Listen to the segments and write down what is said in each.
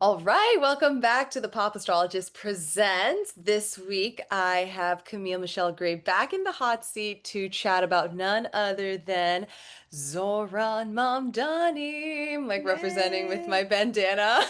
All right, welcome back to the Pop Astrologist Presents. This week I have Camille Michelle Gray back in the hot seat to chat about none other than Zohran Mamdani. I'm like representing with Yay! my bandana.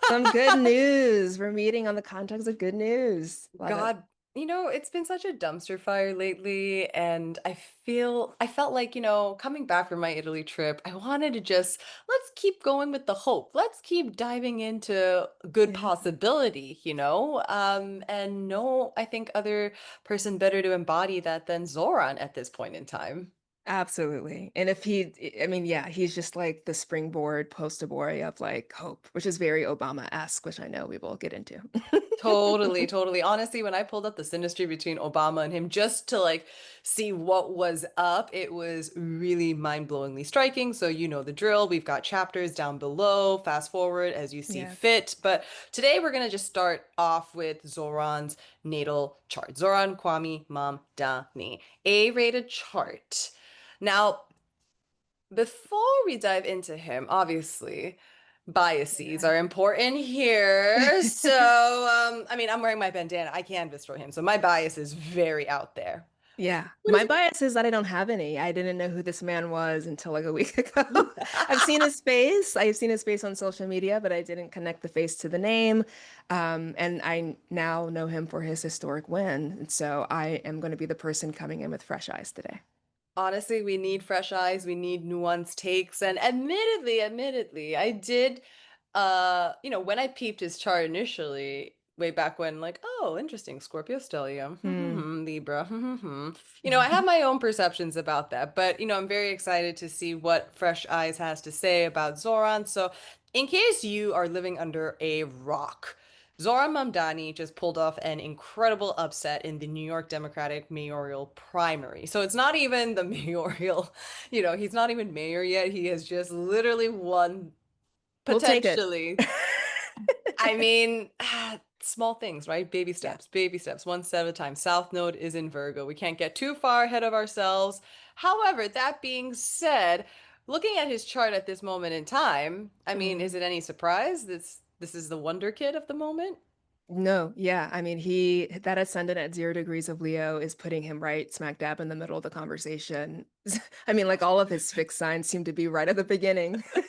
Some good news. We're meeting on the context of good news. Love it. God, it's been such a dumpster fire lately, and I felt like, coming back from my Italy trip, I wanted to just let's keep going with the hope. Let's keep diving into good Yeah. possibility, and no, I think other person better to embody that than Zoran at this point in time. Absolutely. And if I mean, yeah, he's just like the springboard poster boy of like hope, which is very Obama-esque, which I know we will get into. Totally, totally. Honestly, when I pulled up the synastry between Obama and him just to like see what was up, it was really mind-blowingly striking. So you know the drill. We've got chapters down below. Fast forward as you see Yeah. fit. But today we're gonna just start off with Zoran's natal chart. Zohran Kwame Mamdani, A-rated chart. Now, before we dive into him, obviously, biases Yeah. are important here. So, I mean, I'm wearing my bandana. I canvas for him. So my bias is very out there. Yeah. What My is bias is that I don't have any. I didn't know who this man was until like a week ago. it? I've seen his face. I've seen his face on social media, but I didn't connect the face to the name. And I now know him for his historic win. And so I am going to be the person coming in with fresh eyes today. Honestly, we need fresh eyes. We need nuanced takes. And admittedly, I did, when I peeped his chart initially, way back when, like, oh, interesting, Scorpio stellium, Hmm. Libra, I have my own perceptions about that, but, I'm very excited to see what Fresh Eyes has to say about Zoran. So, in case you are living under a rock, Zohran Mamdani just pulled off an incredible upset in the New York Democratic mayoral primary. So it's not even the mayoral, he's not even mayor yet. He has just literally won We'll take it. potentially. I mean, small things, right? Yeah. Baby steps, one step at a time. South Node is in Virgo. We can't get too far ahead of ourselves. However, that being said, looking at his chart at this moment in time, I mean, Mm. is it any surprise this is the wonder kid of the moment? No, yeah. I mean, that ascendant at 0 degrees of Leo is putting him right smack dab in the middle of the conversation. I mean, like all of his fixed signs seem to be right at the beginning. So,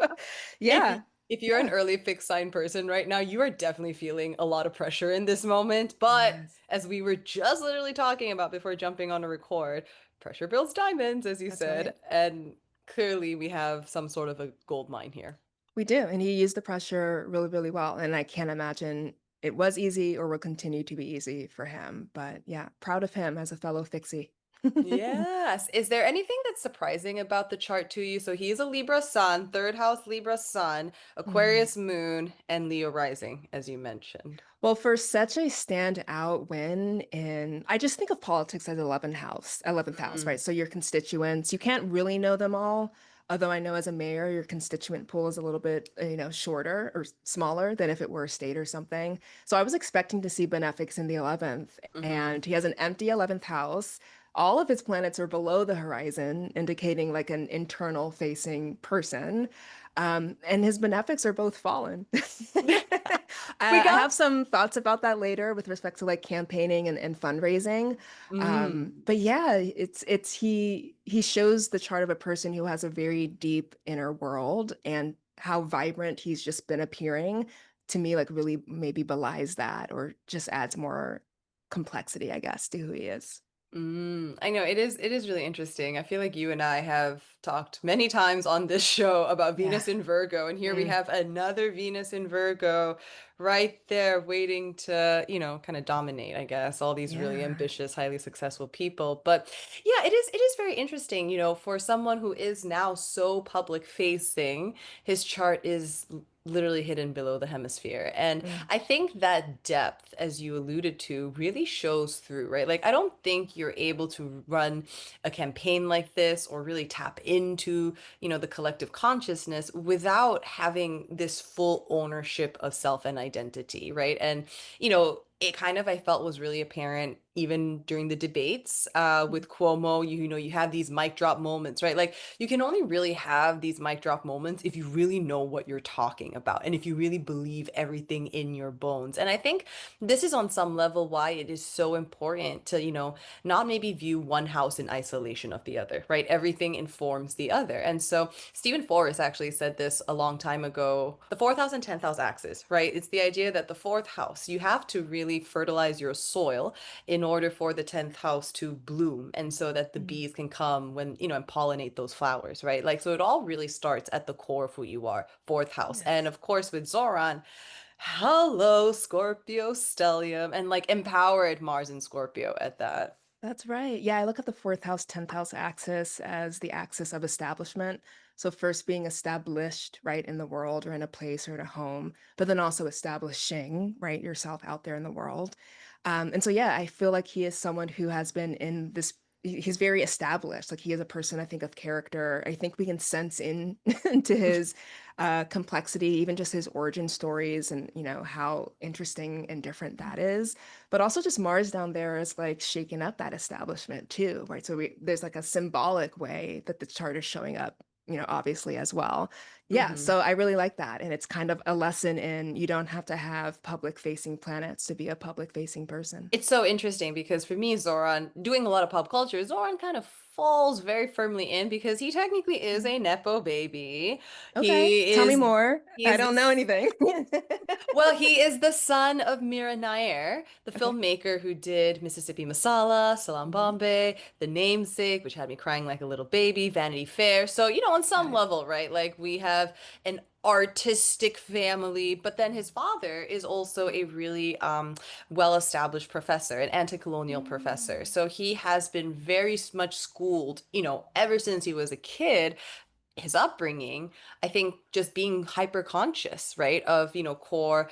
If yeah, if you're an yeah. early fixed sign person right now, you are definitely feeling a lot of pressure in this moment. But Yes, as we were just literally talking about before jumping on a record, pressure builds diamonds, as you that's right. said, and clearly we have some sort of a gold mine here. We do. And he used the pressure really, really well. And I can't imagine it was easy or will continue to be easy for him. But yeah, proud of him as a fellow fixie. Yes. Is there anything that's surprising about the chart to you? So he's a Libra sun, third house Libra sun, Mm. Aquarius moon, and Leo rising, as you mentioned. Well, for such a standout win I just think of politics as 11th house, right? Mm. So your constituents, you can't really know them all. Although I know as a mayor, your constituent pool is a little bit, shorter or smaller than if it were a state or something. So I was expecting to see benefics in the 11th, Hmm. and he has an empty 11th house. All of his planets are below the horizon, indicating like an internal facing person. And his benefics are both fallen. We I got. have some thoughts about that later with respect to like campaigning and fundraising. Mm. But yeah, he shows the chart of a person who has a very deep inner world and how vibrant he's just been appearing to me like really maybe belies that or just adds more complexity, I guess, to who he is. I know it is really interesting. I feel like you and I have talked many times on this show about Yeah. Venus in Virgo, and here we have another Venus in Virgo right there waiting to, kind of dominate, I guess, all these really Yeah. ambitious, highly successful people. But yeah, it is very interesting, for someone who is now so public facing, his chart is literally hidden below the hemisphere. And Mm. I think that depth, as you alluded to, really shows through, right? Like, I don't think you're able to run a campaign like this or really tap into, the collective consciousness without having this full ownership of self and identity, right? And, it kind of, I felt was really apparent even during the debates with Cuomo, you know, you have these mic drop moments, right? Like you can only really have these mic drop moments if you really know what you're talking about and if you really believe everything in your bones. And I think this is on some level why it is so important to, you know, not maybe view one house in isolation of the other, right? Everything informs the other. And so Stephen Forrest actually said this a long time ago, the fourth house and 10th house axis, right? It's the idea that the fourth house, you have to really fertilize your soil in order for the 10th house to bloom and so that the Mm. bees can come when, you know, and pollinate those flowers, right? Like, so it all really starts at the core of who you are, fourth house. And Yes. of course, with Zoran, hello, Scorpio stellium, and like empowered Mars and Scorpio at that. That's right. Yeah, I look at the fourth house, 10th house axis as the axis of establishment. So first being established, right, in the world or in a place or in a home, but then also establishing, right, yourself out there in the world. And so, yeah, I feel like he is someone who has been in this, he's very established. Like he is a person, I think, of character. I think we can sense in into his complexity, even just his origin stories and, you know, how interesting and different that is. But also just Mars down there is like shaking up that establishment too, right? So there's like a symbolic way that the chart is showing up, you know, obviously as well. Yeah, Hmm. so I really like that. And it's kind of a lesson in you don't have to have public facing planets to be a public facing person. It's so interesting because for me, Zoran, doing a lot of pop culture, Zoran kind of falls very firmly in because he technically is Mm. a Nepo baby. Okay, He tell me is more. he I is don't know this anything. well, he is the son of Mira Nair, the Okay. filmmaker who did Mississippi Masala, Salam Mhm. Bombay, The Namesake, which had me crying like a little baby, Vanity Fair. So, you know, on Got some it. level, right? Like we have an artistic family, but then his father is also a really well-established professor, an anti-colonial professor. Mm. So he has been very much schooled, you know, ever since he was a kid his upbringing, I think just being hyper conscious, right, of, you know, core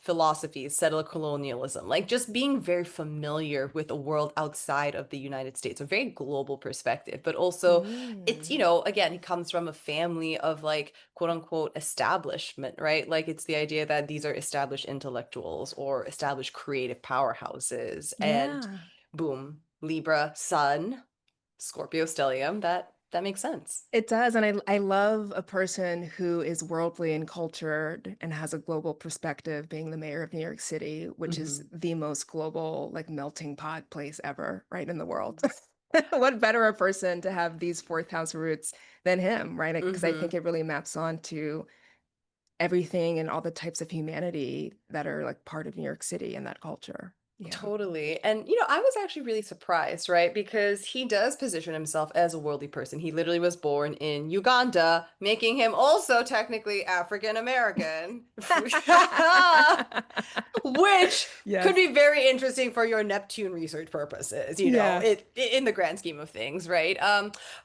philosophies, settler colonialism, like just being very familiar with a world outside of the United States, a very global perspective, but also it's, you Mm. know, again, he comes from a family of like quote unquote establishment, right? Like it's the idea that these are established intellectuals or established creative powerhouses and Yeah. boom, Libra, Sun, Scorpio stellium, that makes sense. It does, and I love a person who is worldly and cultured and has a global perspective, being the mayor of New York City, which is Hmm. the most global, like melting pot place ever, right, in the world. What better a person to have these fourth house roots than him, right? Because I think Hmm. it really maps on to everything and all the types of humanity that are like part of New York City and that culture. Yeah. Totally. And, you know, I was actually really surprised, right? Because he does position himself as a worldly person. He literally was born in Uganda, making him also technically African American, which could Yes. be very interesting for your Neptune research purposes, you know, Yeah. it in the grand scheme of things, right?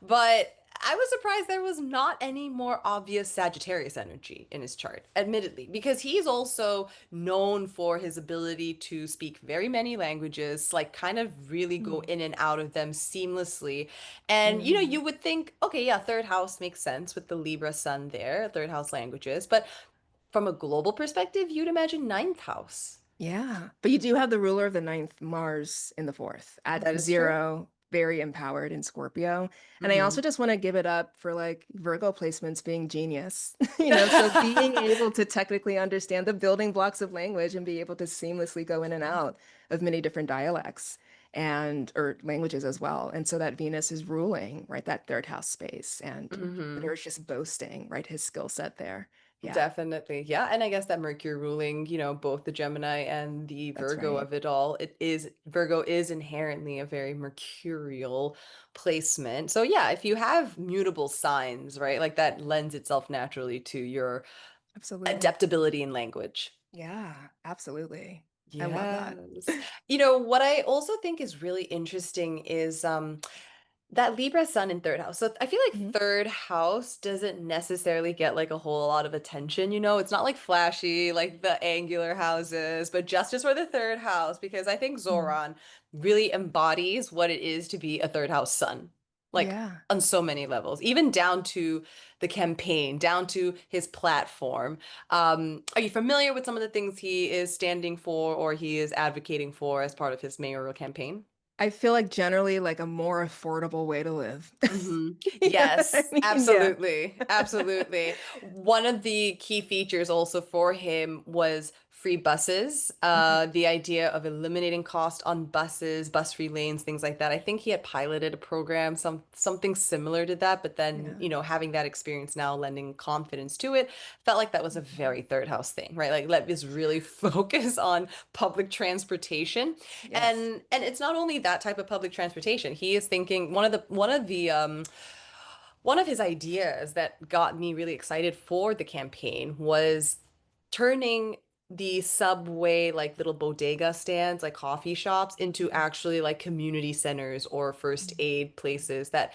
But I was surprised there was not any more obvious Sagittarius energy in his chart, admittedly, because he's also known for his ability to speak very many languages, like kind of really go Mm. in and out of them seamlessly. And you know, Mhm. you would think, okay, yeah, third house makes sense with the Libra sun there, third house languages, but from a global perspective, you'd imagine ninth house. Yeah, but you do have the ruler of the ninth, Mars, in the fourth at That is true. 0, very empowered in Scorpio. And I also Hmm. just want to give it up for like Virgo placements being genius, you know, so being able to technically understand the building blocks of language and be able to seamlessly go in and out of many different dialects and or languages as well. And so that Venus is ruling, right, that third house space and Jupiter Hmm. is just boasting, right, his skill set there. Yeah, Definitely. Yeah. And I guess that Mercury ruling, you know, both the Gemini and the that's Virgo right. of it all, Virgo is inherently a very mercurial placement. So yeah, if you have mutable signs, right, like that lends itself naturally to your Absolutely. adaptability in language. Yeah, absolutely. I love that. Yes. You know, what I also think is really interesting is that Libra sun in third house. So I feel like Mhm. third house doesn't necessarily get like a whole lot of attention, you know? It's not like flashy like the angular houses, but justice for the third house because I think Mhm. Zoran really embodies what it is to be a third house sun. like Yeah. on so many levels, even down to the campaign, down to his platform. Are you familiar with some of the things he is standing for or he is advocating for as part of his mayoral campaign? I feel like generally like a more affordable way to live. Hmm. You know what I Yes, mean? Yeah. absolutely. Absolutely. One of the key features also for him was free buses, Mhm. the idea of eliminating cost on buses, bus free lanes, things like that. I think he had piloted a program, something similar to that, but then, Yeah. having that experience now lending confidence to it, felt like that was a Mhm. very third house thing, right? Like let us really focus on public transportation. Yes. And it's not only that type of public transportation. He is thinking one of his ideas that got me really excited for the campaign was turning the subway like little bodega stands like coffee shops into Mhm. actually like community centers or first Mhm. aid places that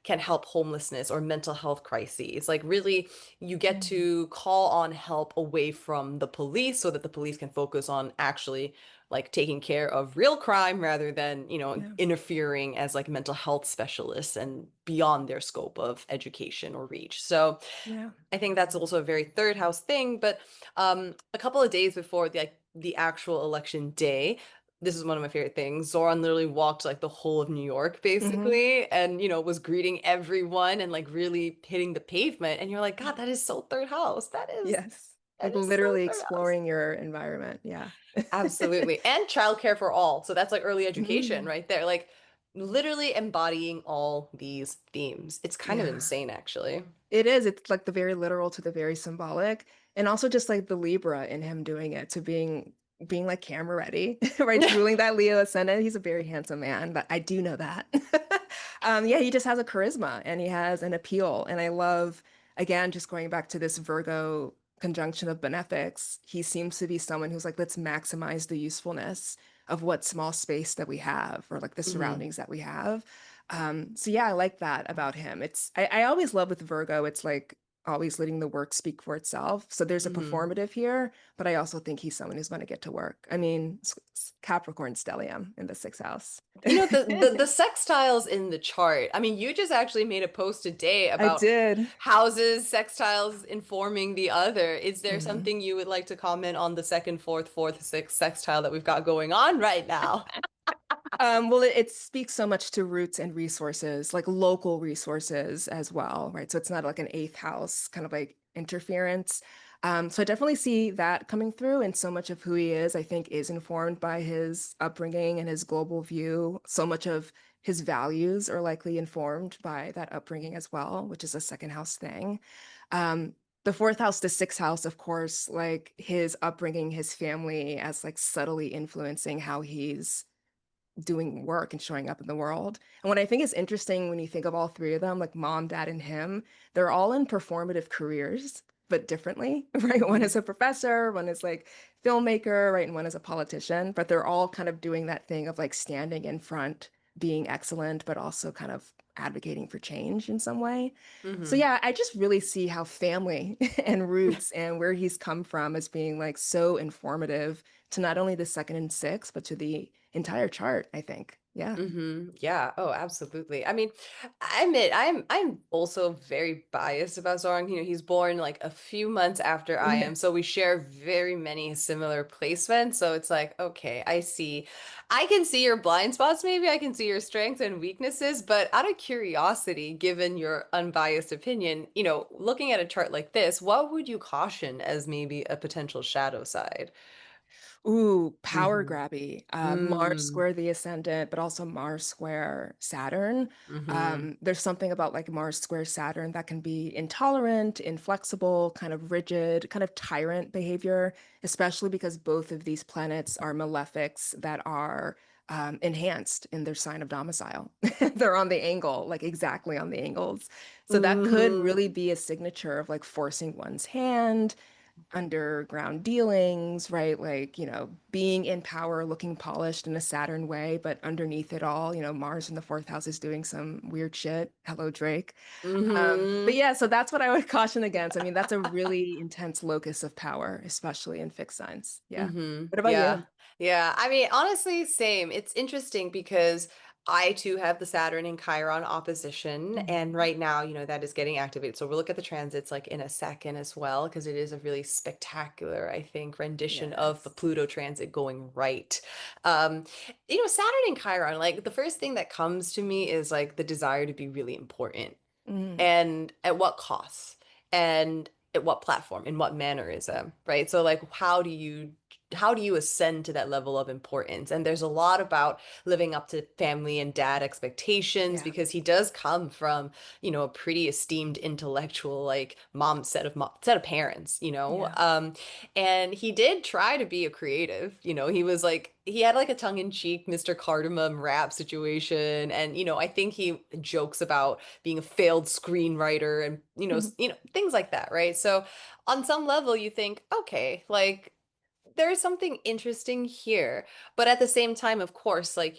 can help homelessness or mental health crises. Like really you get Mhm. to call on help away from the police so that the police can focus on actually like taking care of real crime rather than, Yeah. interfering as like mental health specialists and beyond their scope of education or reach. So Yeah. I think that's also a very third house thing. But a couple of days before the actual election day, this is one of my favorite things. Zoran literally walked like the whole of New York Mhm. basically and was greeting everyone and like really hitting the pavement. And you're like, God, that is so third house. That is Yes. that Like is so literally third house. exploring your environment. Yeah. Absolutely. And childcare for all. So that's like early education Mm. right there. Like literally embodying all these themes. It's kind of Yeah. insane, actually. It is. It's like the very literal to the very symbolic. And also just like the Libra in him doing it to being like camera ready, right? Ruling that Leo ascendant. He's a very handsome man, but I do know that. Yeah, he just has a charisma and he has an appeal. And I love, again, just going back to this Virgo conjunction of benefics, he seems to be someone who's like, let's maximize the usefulness of what small space that we have or like the Hmm. surroundings that we have. So yeah, I like that about him. I always love with Virgo, it's like always letting the work speak for itself. So there's a Hmm. performative here, but I also think he's someone who's going to get to work. I mean, Capricorn stellium in the sixth house. The sextiles in the chart. I mean, you just actually made a post today I about did. houses, sextiles informing the other. Is there Mhm. something you would like to comment on the second, fourth, sixth sextile that we've got going on right now? Well, it speaks so much to roots and resources, like local resources as well, right? So it's not like an eighth house kind of like interference. So I definitely see that coming through, and so much of who he is, I think, is informed by his upbringing and his global view. So much of his values are likely informed by that upbringing as well, which is a second house thing. The fourth house, the sixth house, of course, like his upbringing, his family as like subtly influencing how he's doing work and showing up in the world. And what I think is interesting when you think of all three of them, like mom, dad, and him, they're all in performative careers, but differently, right? One is Hmm. a professor, one is like filmmaker, right? And one is a politician, but they're all kind of doing that thing of like standing in front, being excellent, but also kind of advocating for change in some way. So Hmm. yeah, I just really see how family and roots and where he's come from as being like so informative to not only the second and sixth, but to the entire chart, I think. Yeah. Yeah. Oh, absolutely. I mean, I admit I'm also very biased about Zoran. He's born like a few months after I Yeah. am, so we share very many similar placements. So it's like, okay, I see. I can see your blind spots, maybe I can see your strengths and weaknesses, but out of curiosity, given your unbiased opinion, looking at a chart like this, what would you caution as maybe a potential shadow side? Ooh, power Mm-hmm. grabby. Mars Mm. square the ascendant, but also Mars square Saturn. Mm-hmm. There's something about like Mars square Saturn that can be intolerant, inflexible, kind of rigid, kind of tyrant behavior, especially because both of these planets are malefics that are enhanced in their sign of domicile. They're on the angle, like exactly on the angles. So that could Mm-hmm. really be a signature of like forcing one's hand underground dealings, right? Like, being in power, looking polished in a Saturn way, but underneath it all, Mars in the fourth house is doing some weird shit. Hello, Drake. But Mm-hmm. yeah, so that's what I would caution against. I mean, that's a really intense locus of power, especially in fixed signs. Yeah. Mm-hmm. What about Yeah. you? Yeah. I mean, honestly, same. It's interesting because I too have the Saturn and Chiron opposition, and Mhm. right now, that is getting activated. So we'll look at the transits like in a second as well, because it is a really spectacular, I think, rendition of the Yes. Pluto transit going right. Um, Saturn and Chiron, like the first thing that comes to me is like the desire to be really important, Mm, and at what cost, and at what platform, in what mannerism, right? So like how do you ascend to that level of importance? And there's a lot about living up to family and dad expectations, yeah. because he does come from, a pretty esteemed intellectual, like set of parents, Yeah. and he did try to be a creative. He had like a tongue-in-cheek Mr. Cardamom rap situation, and I think he jokes about being a failed screenwriter, and things like that, right? So on some level you think, okay, like there's something interesting here. But at the same time, of course, like,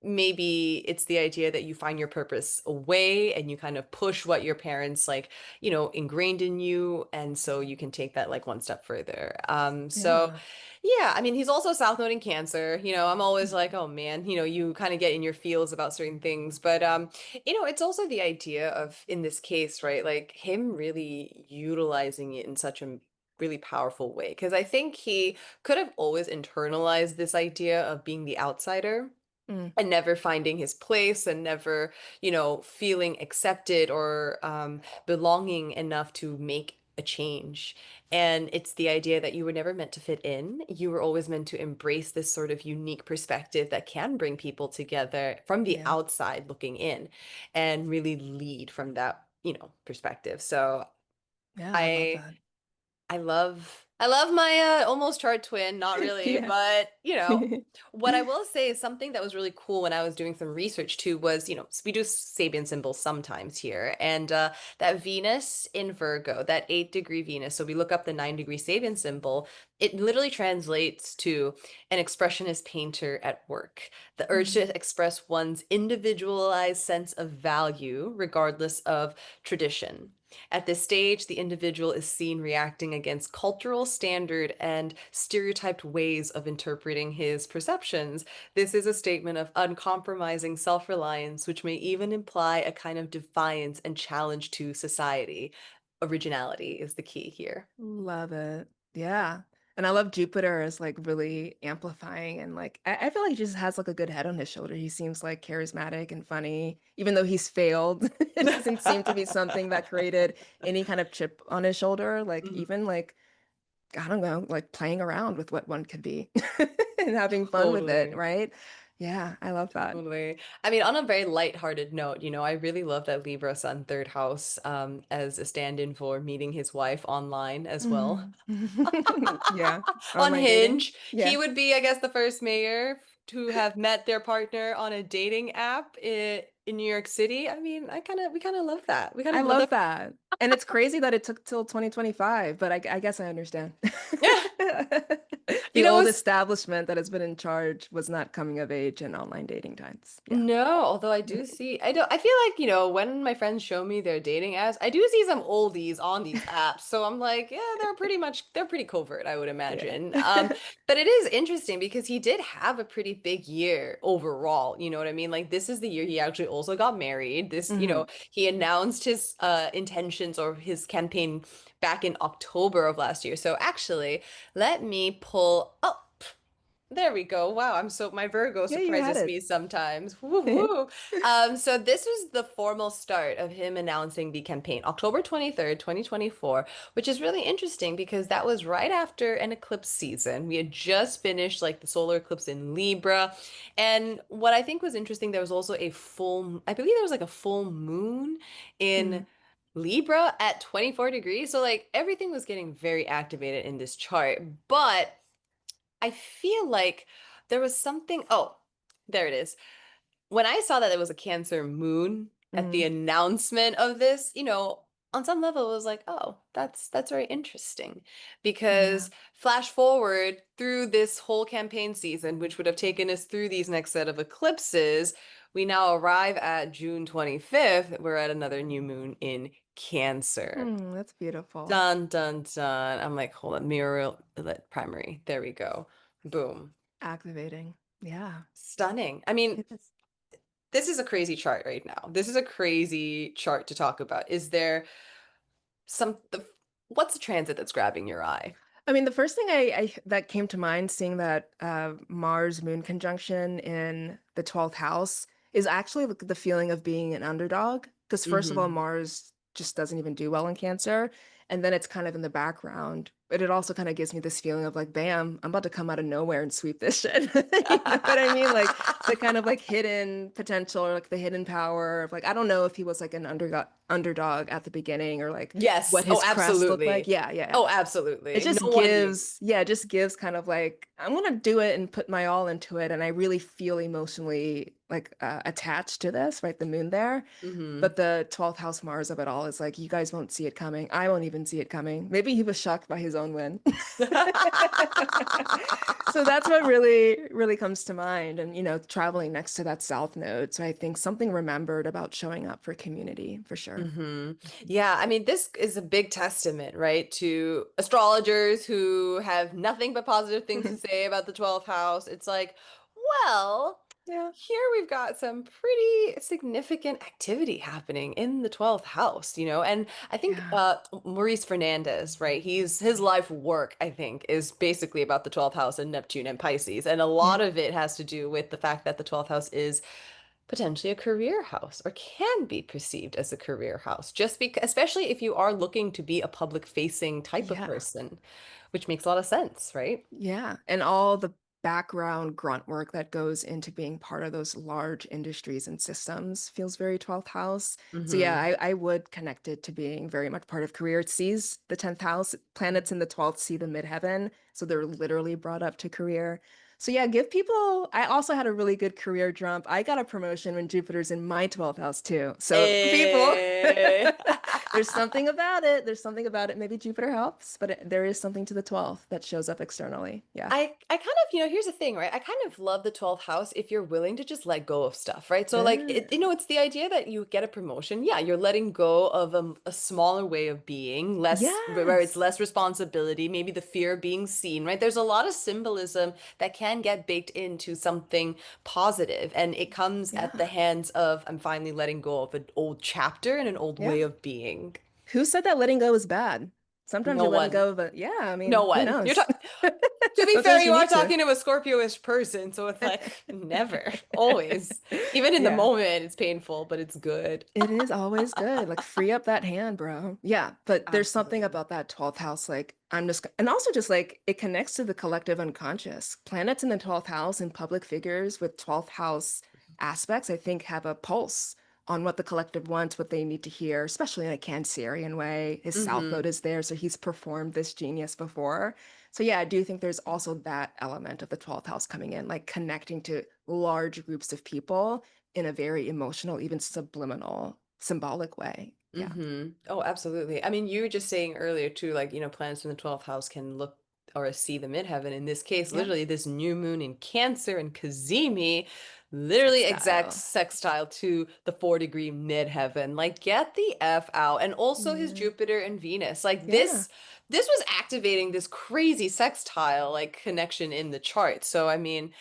maybe it's the idea that you find your purpose away, and you kind of push what your parents, like, ingrained in you. And so you can take that like one step further. So Yeah. yeah, I mean, he's also South Node in Cancer. I'm always like, oh man, you kind of get in your feels about certain things. But it's also the idea of, in this case, right, like him really utilizing it in such a really powerful way. Because I think he could have always internalized this idea of being the outsider Mm, and never finding his place, and never, feeling accepted or belonging enough to make a change. And it's the idea that you were never meant to fit in. You were always meant to embrace this sort of unique perspective that can bring people together from the yeah. outside looking in, and really lead from that, perspective. So Yeah, I love I that. I love my almost chart twin, not really, Yeah. but what I will say is something that was really cool when I was doing some research too was, we do Sabian symbols sometimes here, and that Venus in Virgo, that 8-degree Venus. So we look up the 9-degree Sabian symbol. It literally translates to an expressionist painter at work, the urge Mm, to express one's individualized sense of value regardless of tradition. At this stage, the individual is seen reacting against cultural standard and stereotyped ways of interpreting his perceptions. This is a statement of uncompromising self-reliance, which may even imply a kind of defiance and challenge to society. Originality is the key here. love it. Yeah. And I love Jupiter as like really amplifying and like I feel like he just has like a good head on his shoulder. He seems like charismatic and funny, even though he's failed. It doesn't seem to be something that created any kind of chip on his shoulder. Like Mhm. even like I don't know, like playing around with what one could be and having fun with it, Totally. right? Yeah, I love that. Totally. I mean, on a very lighthearted note, I really love that Libra Sun third house as a stand-in for meeting his wife online as well. Mhm. Yeah, On online dating. Hinge, he Yeah, would be, I guess, the first mayor to have met their partner on a dating app in New York City. I mean, we kind of love that. We kind I of love love that. that. And it's crazy that it took till 2025, but I guess I understand. Yeah. The It old was establishment that has been in charge was not coming of age in online dating times. Yeah. No, although I feel like, when my friends show me their dating apps, I do see some oldies on these apps. So I'm like, yeah, they're pretty covert, I would Yeah. imagine. But it is interesting because he did have a pretty big year overall, you know what I mean? Like this is the year he actually also got married. Hmm. He announced his intentions or his campaign back in October of last year. So actually, let me pull up. There we go. Wow, my Virgo Yeah, you had surprises it. me sometimes. Woo woo. So this was the formal start of him announcing the campaign, October 23rd, 2024, which is really interesting because that was right after an eclipse season. We had just finished like the solar eclipse in Libra. And what I think was interesting, there was also I believe there was like a full moon in Mm, Libra at 24 degrees. So like everything was getting very activated in this chart. But I feel like there was something. Oh, there it is. When I saw that it was a Cancer moon at the mm, announcement of this, on some level it was like, oh, that's very interesting. yeah. Because flash forward through this whole campaign season, which would have taken us through these next set of eclipses, we now arrive at June 25th. We're at another new moon in Cancer. That's beautiful. Dun dun dun. I'm like, hold on, Mayoral primary. There we go. Boom. Activating. Yeah, Stunning. I mean, it is. this is a crazy chart right now. This is a crazy chart to talk about. Is there some what's the transit that's grabbing your eye? I mean, the first thing I that came to mind seeing that Mars Moon conjunction in the 12th house is actually the feeling of being an underdog. Because first of all, Hmm. Mars just doesn't even do well in Cancer, and then it's kind of in the background. But it also kind of gives me this feeling of like, bam, I'm about to come out of nowhere and sweep this shit. You know what I mean? Like the kind of like hidden potential or like the hidden power of like, I don't know if he was like an underdog at the beginning or like Yes. what Oh, his crest looked like. absolutely. Yeah, yeah. Oh, It absolutely. No just one knew. gives, yeah, it just gives kind of like, I'm gonna do it and put my all into it. And I really feel emotionally like attached to this, right? The moon there. Hmm. But the 12th house Mars of it all is like, you guys won't see it coming. I won't even see it coming. Maybe he was shocked by his own win. So that's what really, really comes to mind. And, you know, traveling next to that South Node. So I think something remembered about showing up for community for sure. Hmm. Yeah, I mean, this is a big testament, right, to astrologers who have nothing but positive things to say about the 12th house. It's like, well, Yeah. here we've got some pretty significant activity happening in the 12th house, and I think Yeah. Maurice Fernandez, right, his life work, I think, is basically about the 12th house and Neptune and Pisces, and a Yeah. lot of it has to do with the fact that the 12th house is potentially a career house or can be perceived as a career house just because especially if you are looking to be a public facing type of Yeah. person, which makes a lot of sense, right? Yeah, and all the background grunt work that goes into being part of those large industries and systems feels very 12th house. So yeah, Mm-hmm. I would connect it to being very much part of career. It sees the 10th house, planets in the 12th see the midheaven, so they're literally brought up to career. So yeah, give people, I also had a really good career jump. I got a promotion when Jupiter's in my 12th house too. So people, Eh. there's something about it. There's something about it. Maybe Jupiter helps, but there is something to the 12th that shows up externally. Yeah. I kind of, here's the thing, right? I kind of love the 12th house if you're willing to just let go of stuff, right? So like Mm. it's the idea that you get a promotion. Yeah, you're letting go of a smaller way of being, less where it's Yes. less responsibility, maybe the fear of being seen, right? There's a lot of symbolism that can get baked into something positive, and it comes at the Yeah. hands of I'm finally letting go of an old chapter and an old Yeah. way of being. Who said that letting go is bad? Sometimes No you're letting one. go of a, yeah, I No mean, who one. You're knows? talking. To be fair, Sometimes you you are need to. talking to a Scorpio-ish person, so it's like never, always. Even in the Yeah. moment, it's painful, but it's good. It is always good. Like free up that hand, bro. Yeah, but there's something Absolutely. about that 12th house like I'm just and also just like it connects to the collective unconscious. Planets in the 12th house and public figures with 12th house aspects I think have a pulse on what the collective wants, what they need to hear, especially in a Cancerian way. His South Node Hmm. is there, so he's performed this genius before. So yeah, I do think there's also that element of the 12th house coming in, like connecting to large groups of people in a very emotional, even subliminal, symbolic way. Yeah. Oh, absolutely. I mean, you were just saying earlier too, like, planets in the 12th house can look or see the midheaven. In this case, Yeah. literally this new moon in Cancer and Cazimi, literally exact Sextile. sextile to the 4-degree midheaven. Like, get the F out. And also his Yeah. Jupiter and Venus. Like Yeah. this was activating this crazy sextile like connection in the chart. So I mean,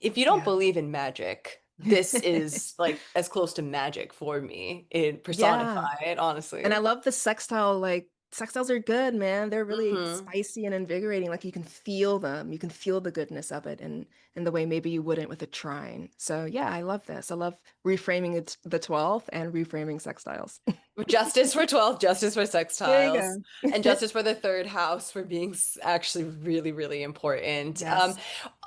if you don't Yeah. believe in magic, this is like as close to magic for me in Yeah. personified, And I honestly. love the sextile, like sextiles are good, man. They're really Hmm. spicy and invigorating. Like you can feel them. You can feel the goodness of it in the way maybe you wouldn't with a trine. So yeah, I love this. I love reframing it the 12th and reframing sextiles. Justice for 12, justice for There you sextiles, and go. justice for the third house for being actually really, really important. Yes.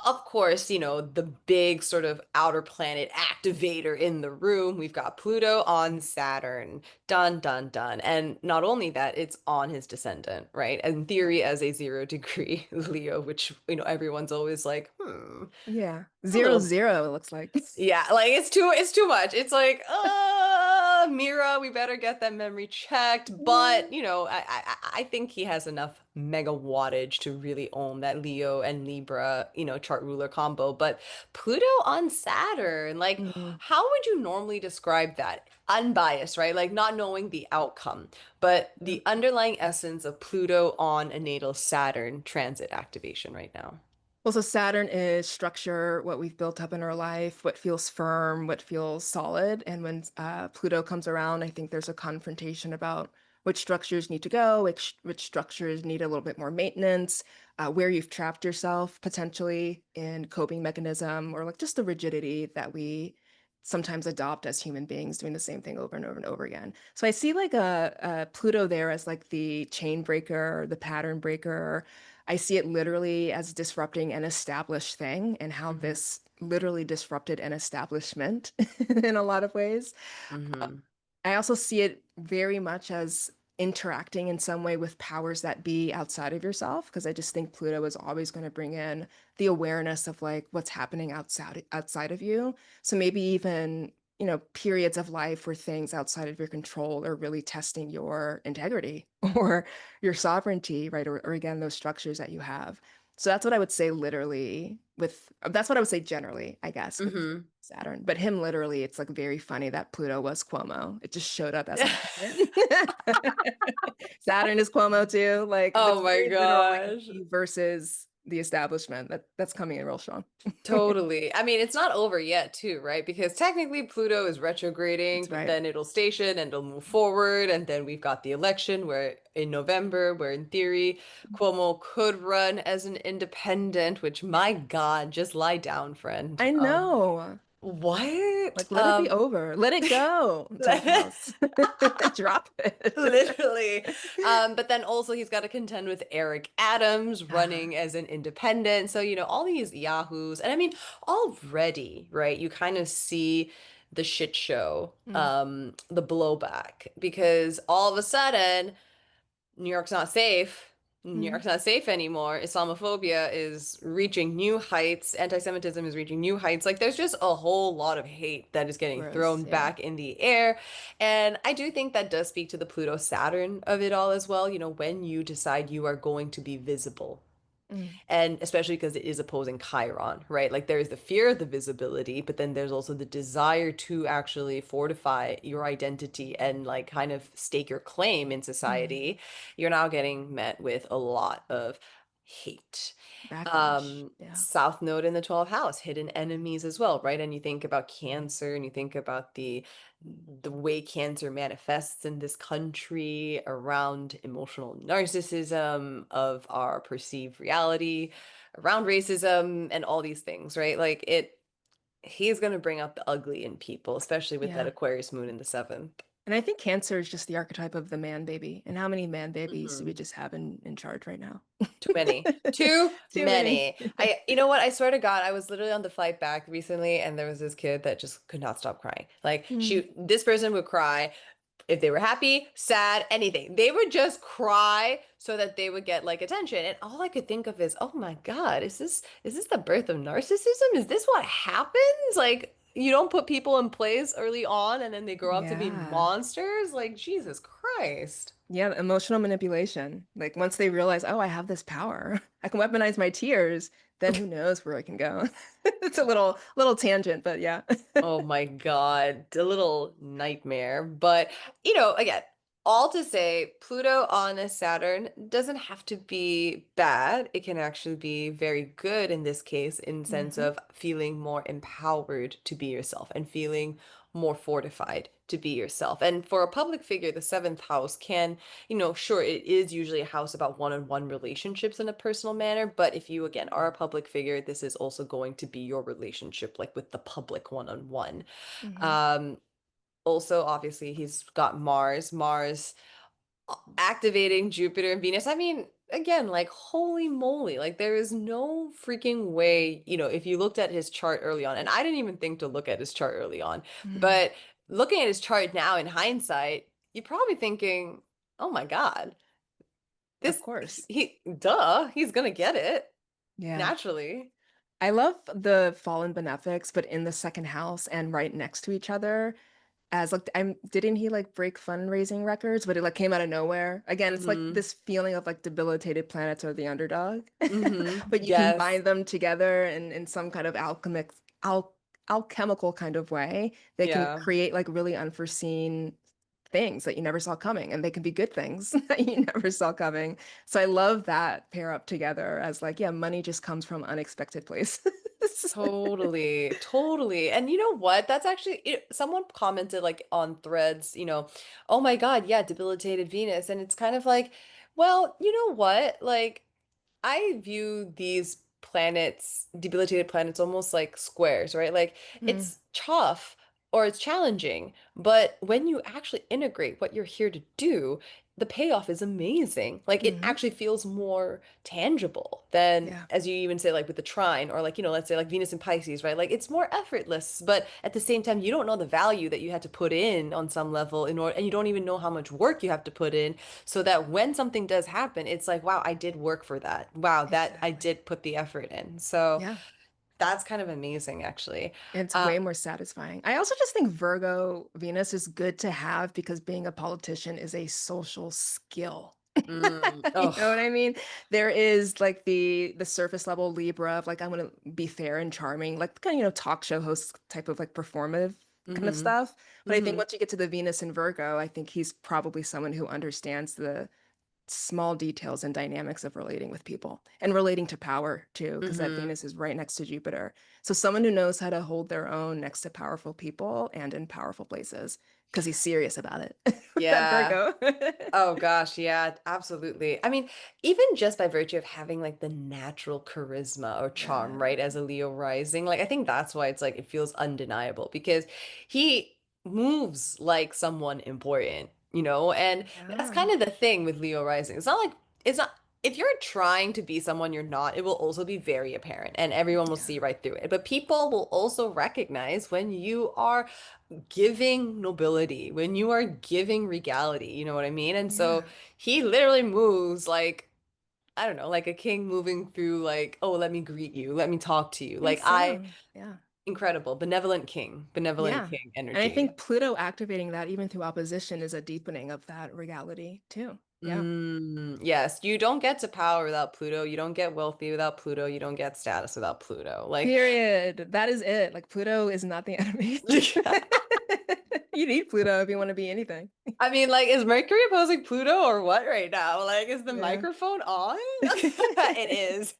Of course, the big sort of outer planet activator in the room, we've got Pluto on Saturn. Dun, dun, dun. And not only that, it's on his descendant, right? In theory, as a 0-degree Leo, which, everyone's always like, Yeah. a Zero little. zero, it looks like. Yeah, like it's too much. It's like, Mira, we better get that memory checked. Yeah. But, I think he has enough mega wattage to really own that Leo and Libra, chart ruler combo. But Pluto on Saturn, like, Mhm. how would you normally describe that? Unbiased, right? Like not knowing the outcome, but Yeah. the underlying essence of Pluto on a natal Saturn transit activation right now. Well, so Saturn is structure, what we've built up in our life, what feels firm, what feels solid. And when Pluto comes around, I think there's a confrontation about which structures need to go, which structures need a little bit more maintenance, where you've trapped yourself potentially in coping mechanism, or like just the rigidity that we sometimes adopt as human beings, doing the same thing over and over and over again. So I see like a Pluto there as like the chain breaker, the pattern breaker. I see it literally as disrupting an established thing and how Hmm. this literally disrupted an establishment in a lot of ways. Hmm. I also see it very much as interacting in some way with powers that be outside of yourself, because I just think Pluto is always going to bring in the awareness of like what's happening outside of you. So maybe even, periods of life where things outside of your control are really testing your integrity or your sovereignty, right? Or again, those structures that you have. So that's what I would say literally with, that's what I would say generally, I guess, with Hmm. Saturn. But him literally, it's like very funny that Pluto was Cuomo. It just showed up as a planet. Saturn is Cuomo too. Like Oh it's my very literal, like gosh. me versus the establishment. That's coming in real strong. Totally. I mean, it's not over yet, too, right? Because technically Pluto is retrograding, That's but right. then it'll station and it'll move forward. And then we've got the election where in November, where in theory Cuomo could run as an independent, which my God, just lie down, friend. I know. What? Like let it be over. Let it go. 12th house. Drop it. Literally. But then also he's got to contend with Eric Adams Ah, running as an independent. So, all these yahoos. And I mean, already, right, you kind of see the shit show, mm, the blowback, because all of a sudden New York's not safe. New mm. York's not safe anymore. Islamophobia is reaching new heights. Anti-Semitism is reaching new heights. Like there's just a whole lot of hate that is getting Gross. thrown Yeah. back in the air. And I do think that does speak to the Pluto Saturn of it all as well. When you decide you are going to be visible, Mm, and especially because it is opposing Chiron, right? Like there is the fear of the visibility, but then there's also the desire to actually fortify your identity and like kind of stake your claim in mm. society. You're now getting met with a lot of hate. Backlash. Yeah. South Node in the 12th house, hidden enemies as well, right? And you think about Cancer and you think about the way Cancer manifests in this country around emotional narcissism of our perceived reality, around racism and all these things, right? Like he's going to bring out the ugly in people, especially with that Yeah. Aquarius moon in the seventh. And I think Cancer is just the archetype of the man baby. And how many man babies do we Mhm. just have in charge right now? Too many. Too Too many. many. You know what? I swear to God, I was literally on the flight back recently, and there was this kid that just could not stop crying. Like, Mm, this person would cry if they were happy, sad, anything. They would just cry so that they would get like attention. And all I could think of is, oh my God, is this the birth of narcissism? Is this what happens? Like, you don't put people in place early on, and then they grow up to be yeah. monsters? Like, Jesus Christ. Yeah, emotional manipulation. Like once they realize, oh, I have this power, I can weaponize my tears, then who knows where I can go. It's a little tangent, but yeah. Oh my God, a little nightmare. But, again, all to say, Pluto on a Saturn doesn't have to be bad. It can actually be very good in this case, in sense Hmm. of feeling more empowered to be yourself and feeling more fortified to be yourself. And for a public figure, the seventh house can, sure, it is usually a house about one-on-one relationships in a personal manner, but if you, again, are a public figure, this is also going to be your relationship, like with the public one-on-one. Hmm. Um, Also, obviously, he's got Mars activating Jupiter and Venus. I mean, again, like, holy moly, like, there is no freaking way, if you looked at his chart early on, and I didn't even think to look at his chart early on, Hmm. but looking at his chart now in hindsight, you're probably thinking, oh my God, Of this, course. duh, he's gonna get it Yeah. naturally. I love the fallen benefics, but in the second house and right next to each other. As like I'm didn't he like break fundraising records, but it like came out of nowhere. Again, it's like Mm-hmm. this feeling of like debilitated planets are the underdog. Mm-hmm. But you Yes. combine them together in some kind of alchemical kind of way. They can Yeah. create like really unforeseen things that you never saw coming, and they can be good things that you never saw coming. So I love that pair up together as like, yeah, money just comes from unexpected places. Totally, totally. And you know what? That's actually someone commented like on threads, oh my God, yeah, debilitated Venus. And it's kind of like, well, you know what? Like I view these planets, debilitated planets, almost like squares, right? Like Mm, it's tough or it's challenging, but when you actually integrate what you're here to do, the payoff is amazing. Like it hmm. actually feels more tangible than, Yeah, as you even say, like with the trine or like, let's say like Venus and Pisces, right? Like it's more effortless, but at the same time, you don't know the value that you had to put in on some level in order, and you don't even know how much work you have to put in so that when something does happen, it's like, wow, I did work for that. Wow, that I exactly. did put the effort in. So Yeah. that's kind of amazing, actually. It's Uh, way more satisfying. I also just think Virgo Venus is good to have because being a politician is a social skill. You know what oh, I mean? There is like the surface level Libra of like I'm gonna be fair and charming, like kind of talk show host type of like performative kind of mm-hmm, stuff. But I think mm-hmm, once you get to the Venus and Virgo, I think he's probably someone who understands the small details and dynamics of relating with people and relating to power too, because that mm-hmm. Venus is right next to Jupiter. So someone who knows how to hold their own next to powerful people and in powerful places, because he's serious about it with that Yeah. Virgo. Oh gosh, yeah, absolutely. I mean, even just by virtue of having like the natural charisma or charm, Yeah. right, as a Leo rising, like I think that's why it's like it feels undeniable because he moves like someone important, and that's Yeah. kind of the thing with Leo rising. It's not if you're trying to be someone you're not, it will also be very apparent and everyone will Yeah. see right through it. But people will also recognize when you are giving nobility, when you are giving regality, you know what I mean? And so Yeah. he literally moves like, I don't know, like a king moving through like, oh, let me greet you, let me talk to you. And Like I, so, yeah. incredible, benevolent Yeah. king And I energy. think Pluto activating that even through opposition is a deepening of that regality too. Yeah. Yes, you don't get to power without Pluto. You don't get wealthy without Pluto. You don't get status without Pluto. Like, Period. That is it. Like Pluto is not the enemy. You need Pluto if you want to be anything. I mean, like, is Mercury opposing Pluto or what right now? Like, is the Yeah. microphone on? It is.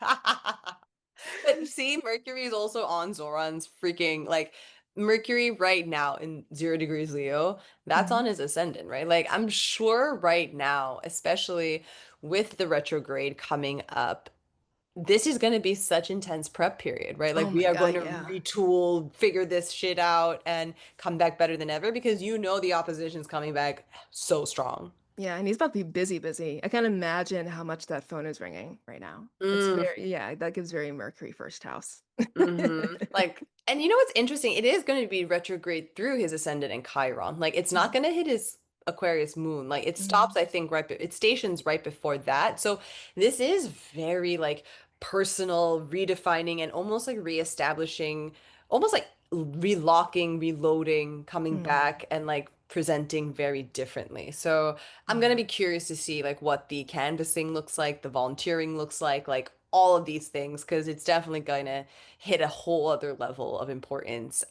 But see, Mercury is also on Zoran's freaking like Mercury right now in 0 degrees Leo. That's on Mhm. his ascendant, right? Like I'm sure right now, especially with the retrograde coming up, this is going to be such intense prep period, right? Oh Like we my are going God, to yeah. retool, figure this shit out, and come back better than ever because the opposition's coming back so strong. Yeah, and he's about to be busy, busy. I can't imagine how much that phone is ringing right now. It's Mm, very, yeah, that gives very Mercury first house. Like, and you know what's interesting? It is going to be retrograde through his ascendant in Chiron. Like, it's not Mhm. going to hit his Aquarius moon. Like, it stops, Mhm. I think, it stations right before that. So, this is very like personal, redefining, and almost like reestablishing, almost like relocking, reloading, coming Mm. back, and like presenting very differently. So, I'm going to Yeah. be curious to see like what the canvassing looks like, the volunteering looks like all of these things, because it's definitely going to hit a whole other level of importance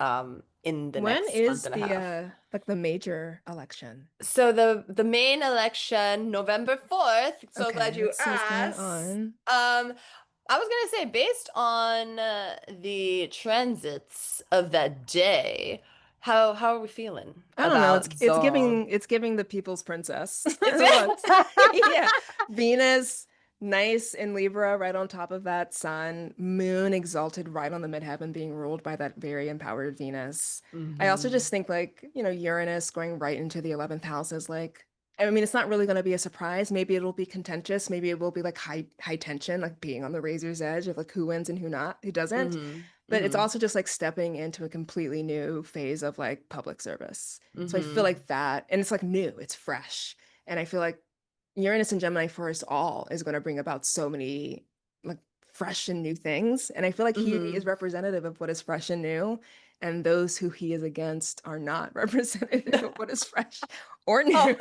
in the When next month is and a the half. like the major election? So the main election, November 4th, so glad Okay, you let's see what's going asked. on. I was gonna say based on the transits of that day, how are we feeling I don't know. about Zohran? It's giving the people's princess. It's Look, yeah, Venus, nice in Libra, right on top of that Sun, Moon exalted right on the midheaven, being ruled by that very empowered Venus. I also hmm just think like Uranus going right into the 11th house is like. I mean, it's not really going to be a surprise. Maybe it'll be contentious. Maybe it will be like high tension, like being on the razor's edge of like who wins and who not, who doesn't. But it's hmm also just like stepping into a completely new phase of like public service. So I feel hmm like that, and it's like new, it's fresh. And I feel like Uranus and Gemini for us all is going to bring about so many like fresh and new things. And I feel like he is hmm representative of what is fresh and new. And those who he is against are not representative of what is fresh or new.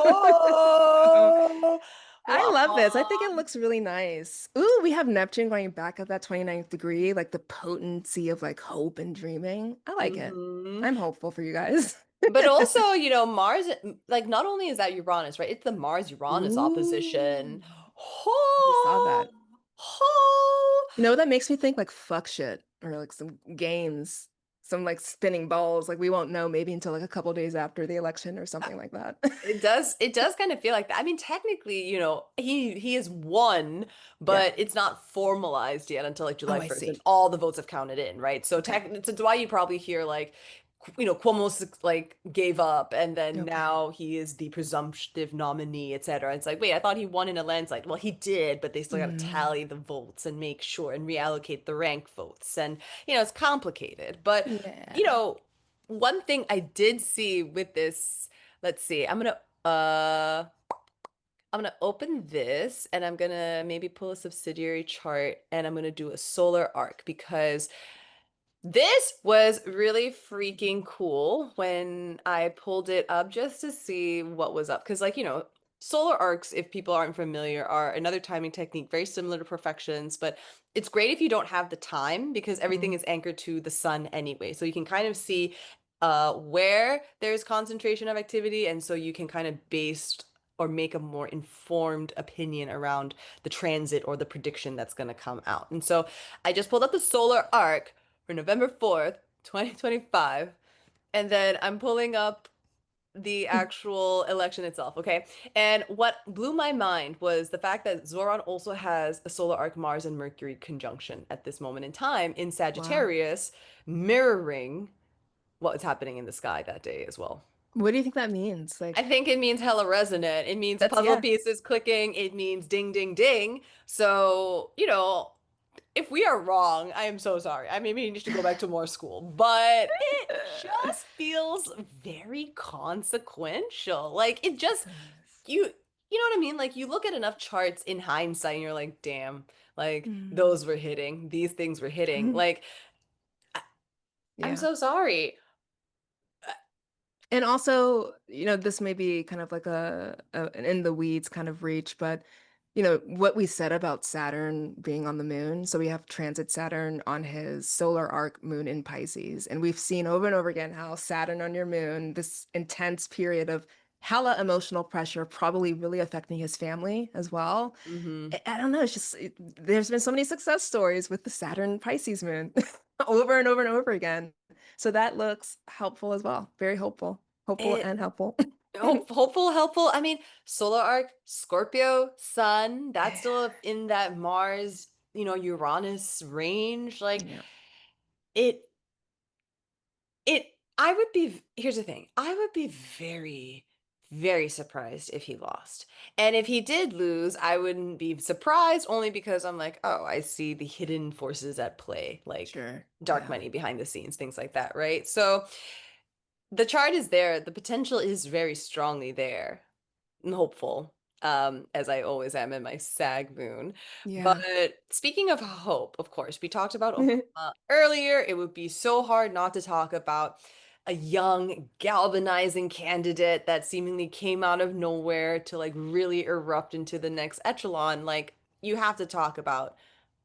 So Oh, I womp love this. I think it womp. looks really nice. Ooh, we have Neptune going back at that 29th degree, like the potency of like hope and dreaming. I like it. hmm I'm hopeful for you guys. But also, Mars, like not only is that Uranus, right? It's the Mars-Uranus Ooh, opposition. I just saw Oh, that. oh. You know, that makes me think like fuck shit or like some games, some like spinning balls. Like we won't know maybe until like a couple days after the election or something like that. It does kind of feel like that. I mean, technically, he has won, Yeah. but it's not formalized yet until like Oh, July I 1st, and see. all the votes have counted in, right? So Okay. it's why you probably hear like, Cuomo's like gave up, and then Okay. now he is the presumptive nominee, etc. It's like, wait, I thought he won in a landslide. Well, he did, but they still got to Mm, tally the votes and make sure and reallocate the rank votes, and it's complicated. But you yeah. know, one thing I did see with this. Let's see. I'm gonna open this and I'm gonna maybe pull a subsidiary chart and I'm gonna do a solar arc because this was really freaking cool when I pulled it up just to see what was up. Because, like, solar arcs, if people aren't familiar, are another timing technique, very similar to perfections, but it's great if you don't have the time because everything Mm, is anchored to the sun anyway. So you can kind of see where there's concentration of activity, and so you can kind of base or make a more informed opinion around the transit or the prediction that's going to come out. And so I just pulled up the solar arc for November 4th, 2025. And then I'm pulling up the actual election itself, okay? And what blew my mind was the fact that Zoran also has a solar arc Mars and Mercury conjunction at this moment in time in wow. Sagittarius, mirroring what was happening in the sky that day as well. What do you think that means? I Like, think it means hella resonant. It means that's, puzzle yeah. pieces clicking. It means ding, ding, ding. So, if we are wrong, I am so sorry. I maybe need to go back to more school, but it just feels very consequential. Like it It just does. you know what I mean? Like you look at enough charts in hindsight and you're like, damn, like Mm. those were hitting, these things were hitting. Like I'm Yeah. so sorry. And also, this may be kind of like an in the weeds kind of reach, but what we said about Saturn being on the moon. So we have transit Saturn on his solar arc moon in Pisces. And we've seen over and over again how Saturn on your moon, this intense period of hella emotional pressure, probably really affecting his family as well. Hmm. I don't know. It's just, there's been so many success stories with the Saturn Pisces moon over and over and over again. So that looks helpful as well. Very hopeful. Hopeful It and helpful. hopeful, helpful. I mean, solar arc, Scorpio, Sun, that's still in that Mars, Uranus range. Like Yeah. it it I would be here's the thing. I would be very very surprised if he lost. And if he did lose, I wouldn't be surprised only because I'm like, "Oh, I see the hidden forces at play, like Sure. dark Yeah. money behind the scenes, things like that, right?" So, the chart is there. The potential is very strongly there and hopeful, as I always am in my SAG moon. But Yeah. speaking of hope, of course, we talked about Obama earlier. It would be so hard not to talk about a young, galvanizing candidate that seemingly came out of nowhere to like really erupt into the next echelon. Like, you have to talk about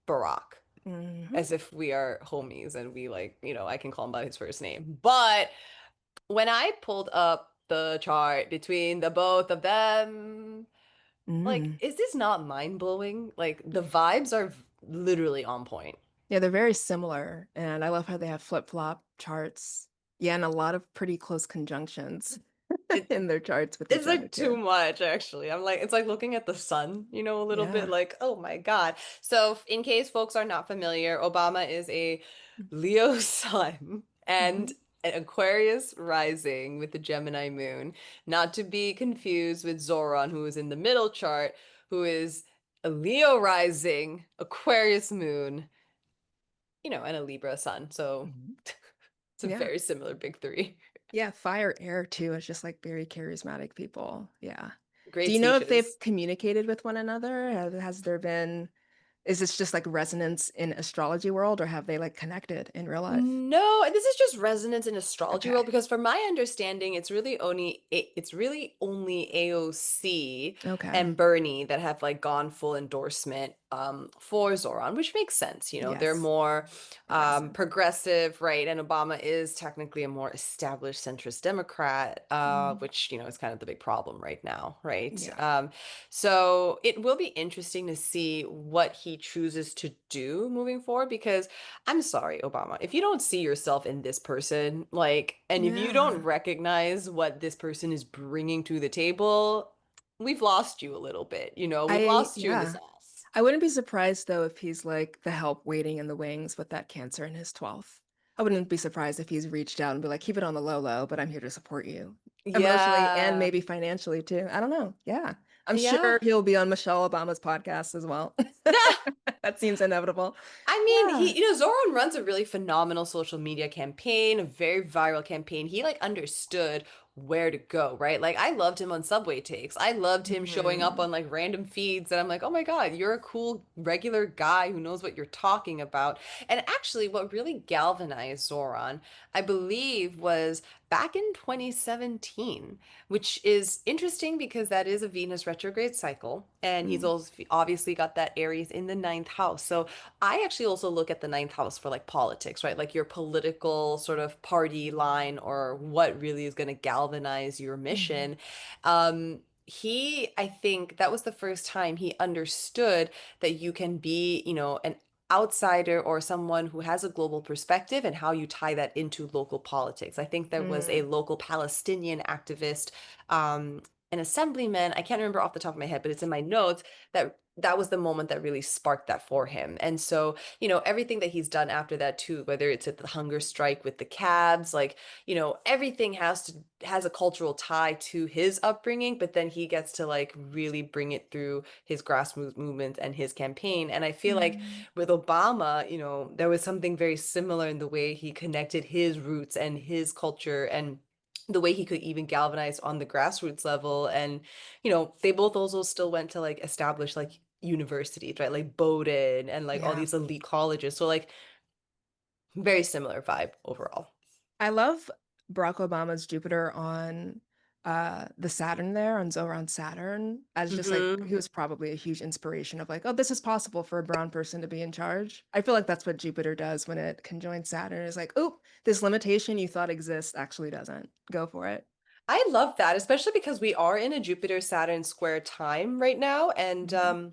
Barack Hmm. as if we are homies and we like, I can call him by his first name. But when I pulled up the chart between the both of them, like, Mm. is this not mind-blowing? Like, the vibes are literally on point. Yeah, they're very similar. And I love how they have flip-flop charts. Yeah, and a lot of pretty close conjunctions It in their charts with it's each other like too too. much, actually. It's like looking at the sun, a little bit Yeah. like, oh my God. So, in case folks are not familiar, Obama is a Leo sun and Hmm. an Aquarius rising with the Gemini moon, not to be confused with Zoran, who is in the middle chart, who is a Leo rising, Aquarius moon, and a Libra sun. So, Hmm. it's a Yeah. very similar big three. Yeah, fire air too. It's just like very charismatic people. Yeah. Do Great you know if they've speeches. communicated with one another? Has there been, is this just like resonance in astrology world or have they like connected in real life? No, this is just resonance in astrology Okay. world because from my understanding, it's really only AOC Okay. and Bernie that have like gone full endorsement for Zoran, which makes sense. They're Yes, more progressive. progressive, right? And Obama is technically a more established centrist Democrat, Mhm. which, is kind of the big problem right now, right? Yeah. So it will be interesting to see what he chooses to do moving forward because I'm sorry, Obama, if you don't see yourself in this person, like, and if you don't Yeah. recognize what this person is bringing to the table, we've lost you a little bit, we've lost you in the Yeah. sauce. I wouldn't be surprised though if he's like the help waiting in the wings with that cancer in his 12th. I wouldn't be surprised if he's reached out and be like, keep it on the low low, but I'm here to support you emotionally and Yeah. maybe financially too. I don't know. Yeah. I'm Yeah. sure he'll be on Michelle Obama's podcast as well. That seems inevitable. I mean, Yeah. Zoran runs a really phenomenal social media campaign, a very viral campaign. He like understood where to go, right? Like I loved him on Subway Takes. I loved him showing up Mhm. on like random feeds and I'm like, "Oh my God, you're a cool regular guy who knows what you're talking about." And actually what really galvanized Zoran, I believe, was back in 2017, which is interesting because that is a Venus retrograde cycle and he's Mm. also obviously got that Aries in the ninth house. So I actually also look at the ninth house for like politics, right? Like your political sort of party line or what really is going to galvanize your Mhm. mission. I think that was the first time he understood that you can be, an outsider or someone who has a global perspective and how you tie that into local politics. I think there was a Mm. local Palestinian activist, um, an assemblyman, I can't remember off the top of my head, but it's in my notes that was the moment that really sparked that for him. And so, everything that he's done after that too, whether it's at the hunger strike with the cabs, like, everything has a cultural tie to his upbringing, but then he gets to like really bring it through his grassroots movement and his campaign. And I feel like Mm. with Obama, there was something very similar in the way he connected his roots and his culture and the way he could even galvanize on the grassroots level. And they both also still went to like establish like universities, right? Like Bowdoin and like all Yeah. these elite colleges. So like very similar vibe overall. I love Barack Obama's Jupiter on the Saturn there on Zoran Saturn as just like Hmm. he was probably a huge inspiration of like, oh, this is possible for a brown person to be in charge. I feel like that's what Jupiter does when it conjoins Saturn is like, oh, this limitation you thought exists actually doesn't. Go for it. I love that, especially because we are in a Jupiter Saturn square time right now. And Mhm.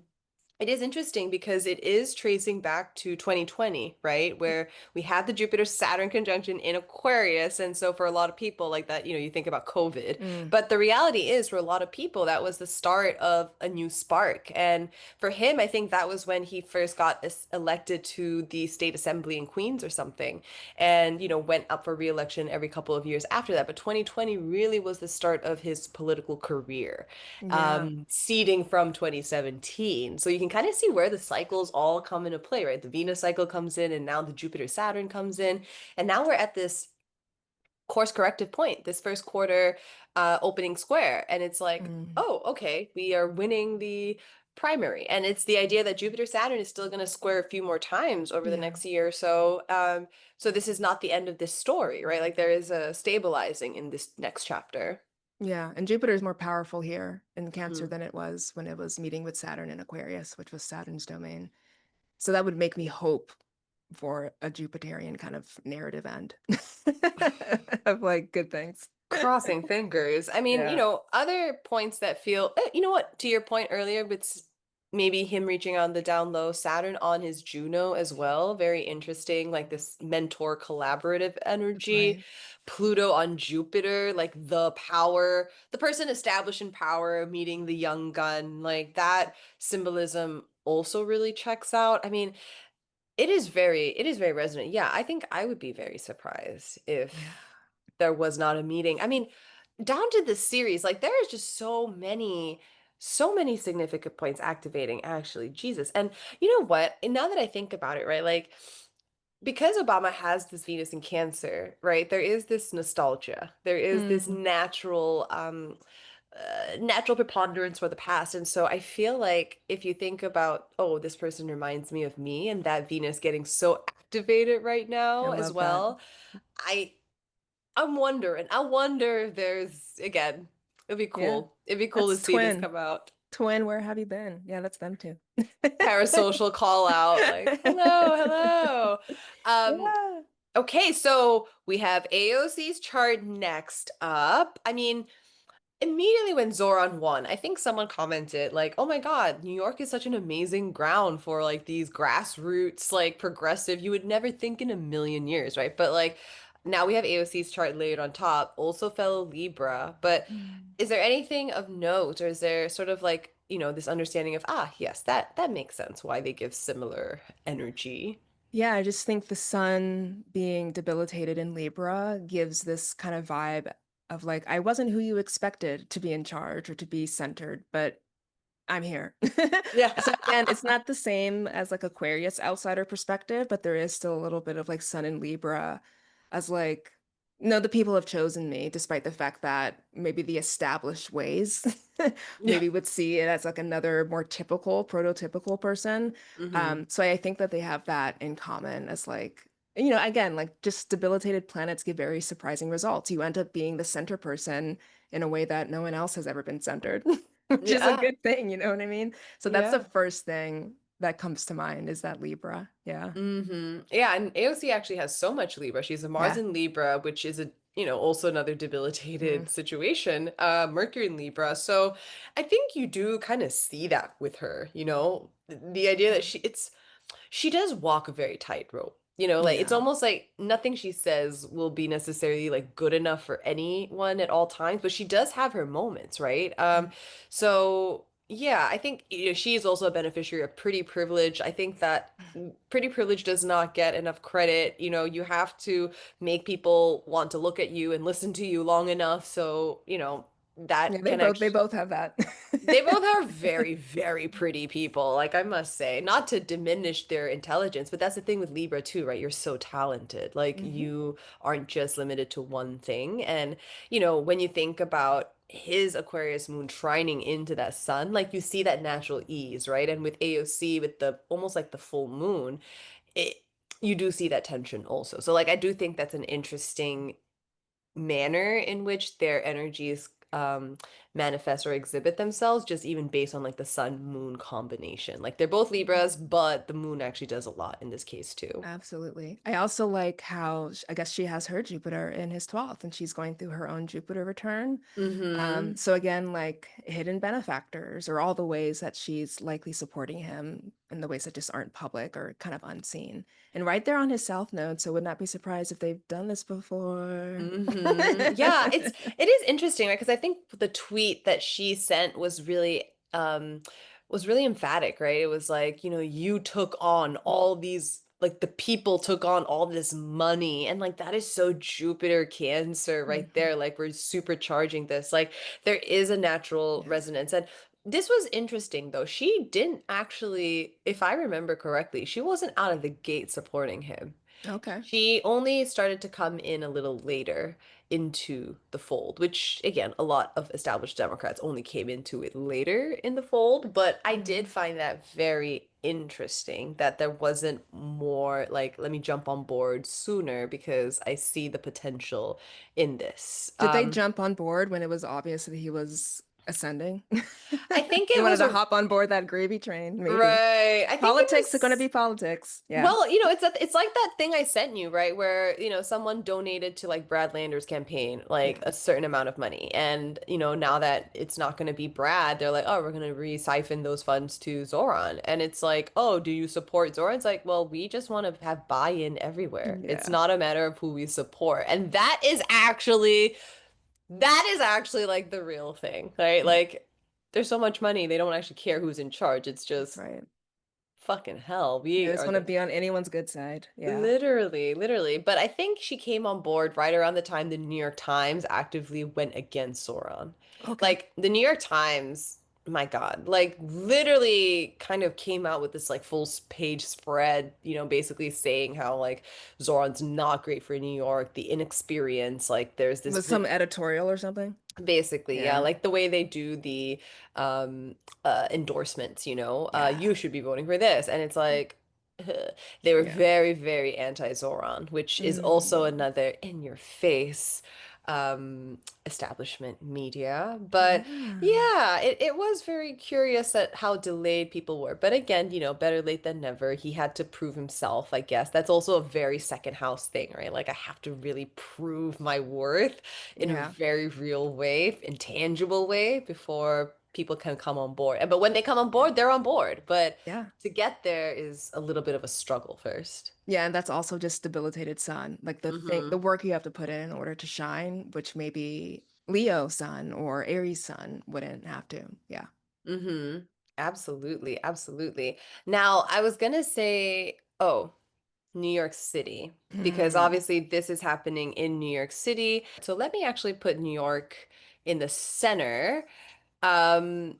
it is interesting because it is tracing back to 2020, right? Where we had the Jupiter Saturn conjunction in Aquarius. And so for a lot of people like that, you think about COVID. Mm. But the reality is for a lot of people, that was the start of a new spark. And for him, I think that was when he first got elected to the state assembly in Queens or something and, went up for re-election every couple of years after that. But 2020 really was the start of his political career, Yeah. seeding from 2017. So you can kind of see where the cycles all come into play, right? The Venus cycle comes in, and now the Jupiter Saturn comes in. And now we're at this course corrective point, this first quarter opening square. And it's like, Mm. oh, okay, we are winning the primary. And it's the idea that Jupiter Saturn is still going to square a few more times over the Yeah. next year or so. So this is not the end of this story, right? Like there is a stabilizing in this next chapter. Yeah. And Jupiter is more powerful here in Cancer Mhm. than it was when it was meeting with Saturn in Aquarius, which was Saturn's domain. So that would make me hope for a Jupiterian kind of narrative end of like good things. Crossing fingers. I mean, Yeah. other points that feel, you know what, to your point earlier, but maybe him reaching on the down low, Saturn on his Juno as well. Very interesting, like this mentor collaborative That's energy. right. Pluto on Jupiter, like the power, the person established in power, meeting the young gun, like that symbolism also really checks out. I mean, it is very resonant. Yeah, I think I would be very surprised Yeah. if there was not a meeting. I mean, down to the series, like there is just so many significant points activating, actually. Jesus. And you know what? And now that I think about it, right? Like because Obama has this Venus in Cancer, right? There is this nostalgia. There is this Mm, natural preponderance for the past. And so I feel like if you think about, oh, this person reminds me of me and that Venus getting so activated right I now as love that. well, I I'm wondering. I wonder if there's again, it'd be Yeah. cool. It'd be cool to That's see this twin. come out. Twin, where have you been? Yeah, that's them too. Parasocial call out, like, hello, hello. Um, Yeah. okay, so we have AOC's chart next up. I mean, immediately when Zoran won, I think someone commented like, "Oh my God, New York is such an amazing ground for like these grassroots, like progressive. You would never think in a million years, right?" But like now we have AOC's chart layered on top, also fellow Libra. But Mm. is there anything of note, or is there sort of like, this understanding of, yes, that makes sense why they give similar energy? Yeah, I just think the sun being debilitated in Libra gives this kind of vibe of like, I wasn't who you expected to be in charge or to be centered, but I'm here. Yeah. So again, it's not the same as like Aquarius outsider perspective, but there is still a little bit of like Sun in Libra as like, no, the people have chosen me, despite the fact that maybe the established ways Yeah. maybe would see it as like another more typical, prototypical person. Hmm. So I think that they have that in common as like, again, like just debilitated planets give very surprising results. You end up being the center person in a way that no one else has ever been centered. Which is a Yeah. good thing, you know what I mean? So that's the Yeah. first thing that comes to mind is that Libra. Yeah. Yeah, and AOC actually has so much Libra. She's a Mars Yeah. in Libra, which is also another Mm. debilitated situation. Mercury in Libra. So I think you do kind of see that with her, the idea that she does walk a very tightrope. Like it's Yeah. almost like nothing she says will be necessarily like good enough for anyone at all times, but she does have her moments, right? Mm. So yeah, I think she is also a beneficiary of pretty privilege. I think that pretty privilege does not get enough credit. You have to make people want to look at you and listen to you long enough, so Yeah, that they can both they actually both have that. they both are very, very pretty people, like I must say. Not to diminish their intelligence, but that's the thing with Libra too, right? You're so talented. Like Hmm. you aren't just limited to one thing. And, when you think about his Aquarius moon trining into that sun, like you see that natural ease, right? And with AOC, with the almost like the full moon, it you do see that tension also. So like I do think that's an interesting manner in which their energies manifest or exhibit themselves, just even based on like the sun moon combination. Like they're both Libras, but the moon actually does a lot in this case too. Absolutely. I also like how I guess she has her Jupiter in his 12th and she's going through her own Jupiter return. Mm-hmm. So again, like hidden benefactors or all the ways that she's likely supporting him in the ways that just aren't public or kind of unseen. And right there on his South Node, so would not be surprised if they've done this before. Mm-hmm. Yeah, it is interesting, right? Because I think the tweet that she sent was really emphatic, right? It was like, you took on all these like the people took on all this money, and like that is so Jupiter Cancer right Mhm. there. Like we're supercharging this. Like there is a natural Yeah. resonance. And this was interesting though. She didn't actually, if I remember correctly, she wasn't out of the gate supporting him. Okay. She only started to come in a little later into the fold, which again, a lot of established Democrats only came into it later in the fold. But I did Mhm. find that very interesting that there wasn't more like, let me jump on board sooner because I see the potential in this. Did they jump on board when it was obvious that he was ascending? I think They it wanted was to a hop on board that gravy train, maybe. right. I think it Politics are going to was. be politics. Yeah. Well, it's like that thing I sent you, right? Where, someone donated to like Brad Lander's campaign, like Yeah. a certain amount of money. And, now that it's not going to be Brad, they're like, oh, we're going to re-siphon those funds to Zoran. And it's like, oh, do you support Zoran? It's like, well, we just want to have buy-in everywhere. It's Yeah. not a matter of who we support. And that is actually like the real thing, right? Like, there's so much money, they don't actually care who's in charge. It's That's just right. fucking hell. They We just are want to the be on anyone's good side. Yeah. Literally, literally. But I think she came on board right around the time the New York Times actively went against Sauron. Okay. Like the New York Times, my God, like literally kind of came out with this like page spread, basically saying how like Zoran's not great for New York, the inexperience, like there's this Was some editorial or something? basically, yeah, Yeah. like the way they do the um endorsements, Yeah. you should be voting for this. And it's like they were Yeah. very, very anti-Zoran, which is also Mm. another in your face. establishment media. But Yeah. yeah, it was very curious at how delayed people were. But again, better late than never. He had to prove himself, I guess. That's also a very second house thing, right? Like I have to really prove my worth in a Yeah. very real way, intangible way before people can come on board. But when they come on Yeah. board, they're on board. But Yeah. to get there is a little bit of a struggle first. Yeah, and that's also just debilitated sun. Like the Mm-hmm. work you have to put in order to shine, which maybe Leo sun or Aries sun wouldn't have to. Yeah. Mm-hmm. Absolutely, absolutely. Now, I was gonna say, oh, New York City, because Hmm. obviously this is happening in New York City. So let me actually put New York in the center. Um,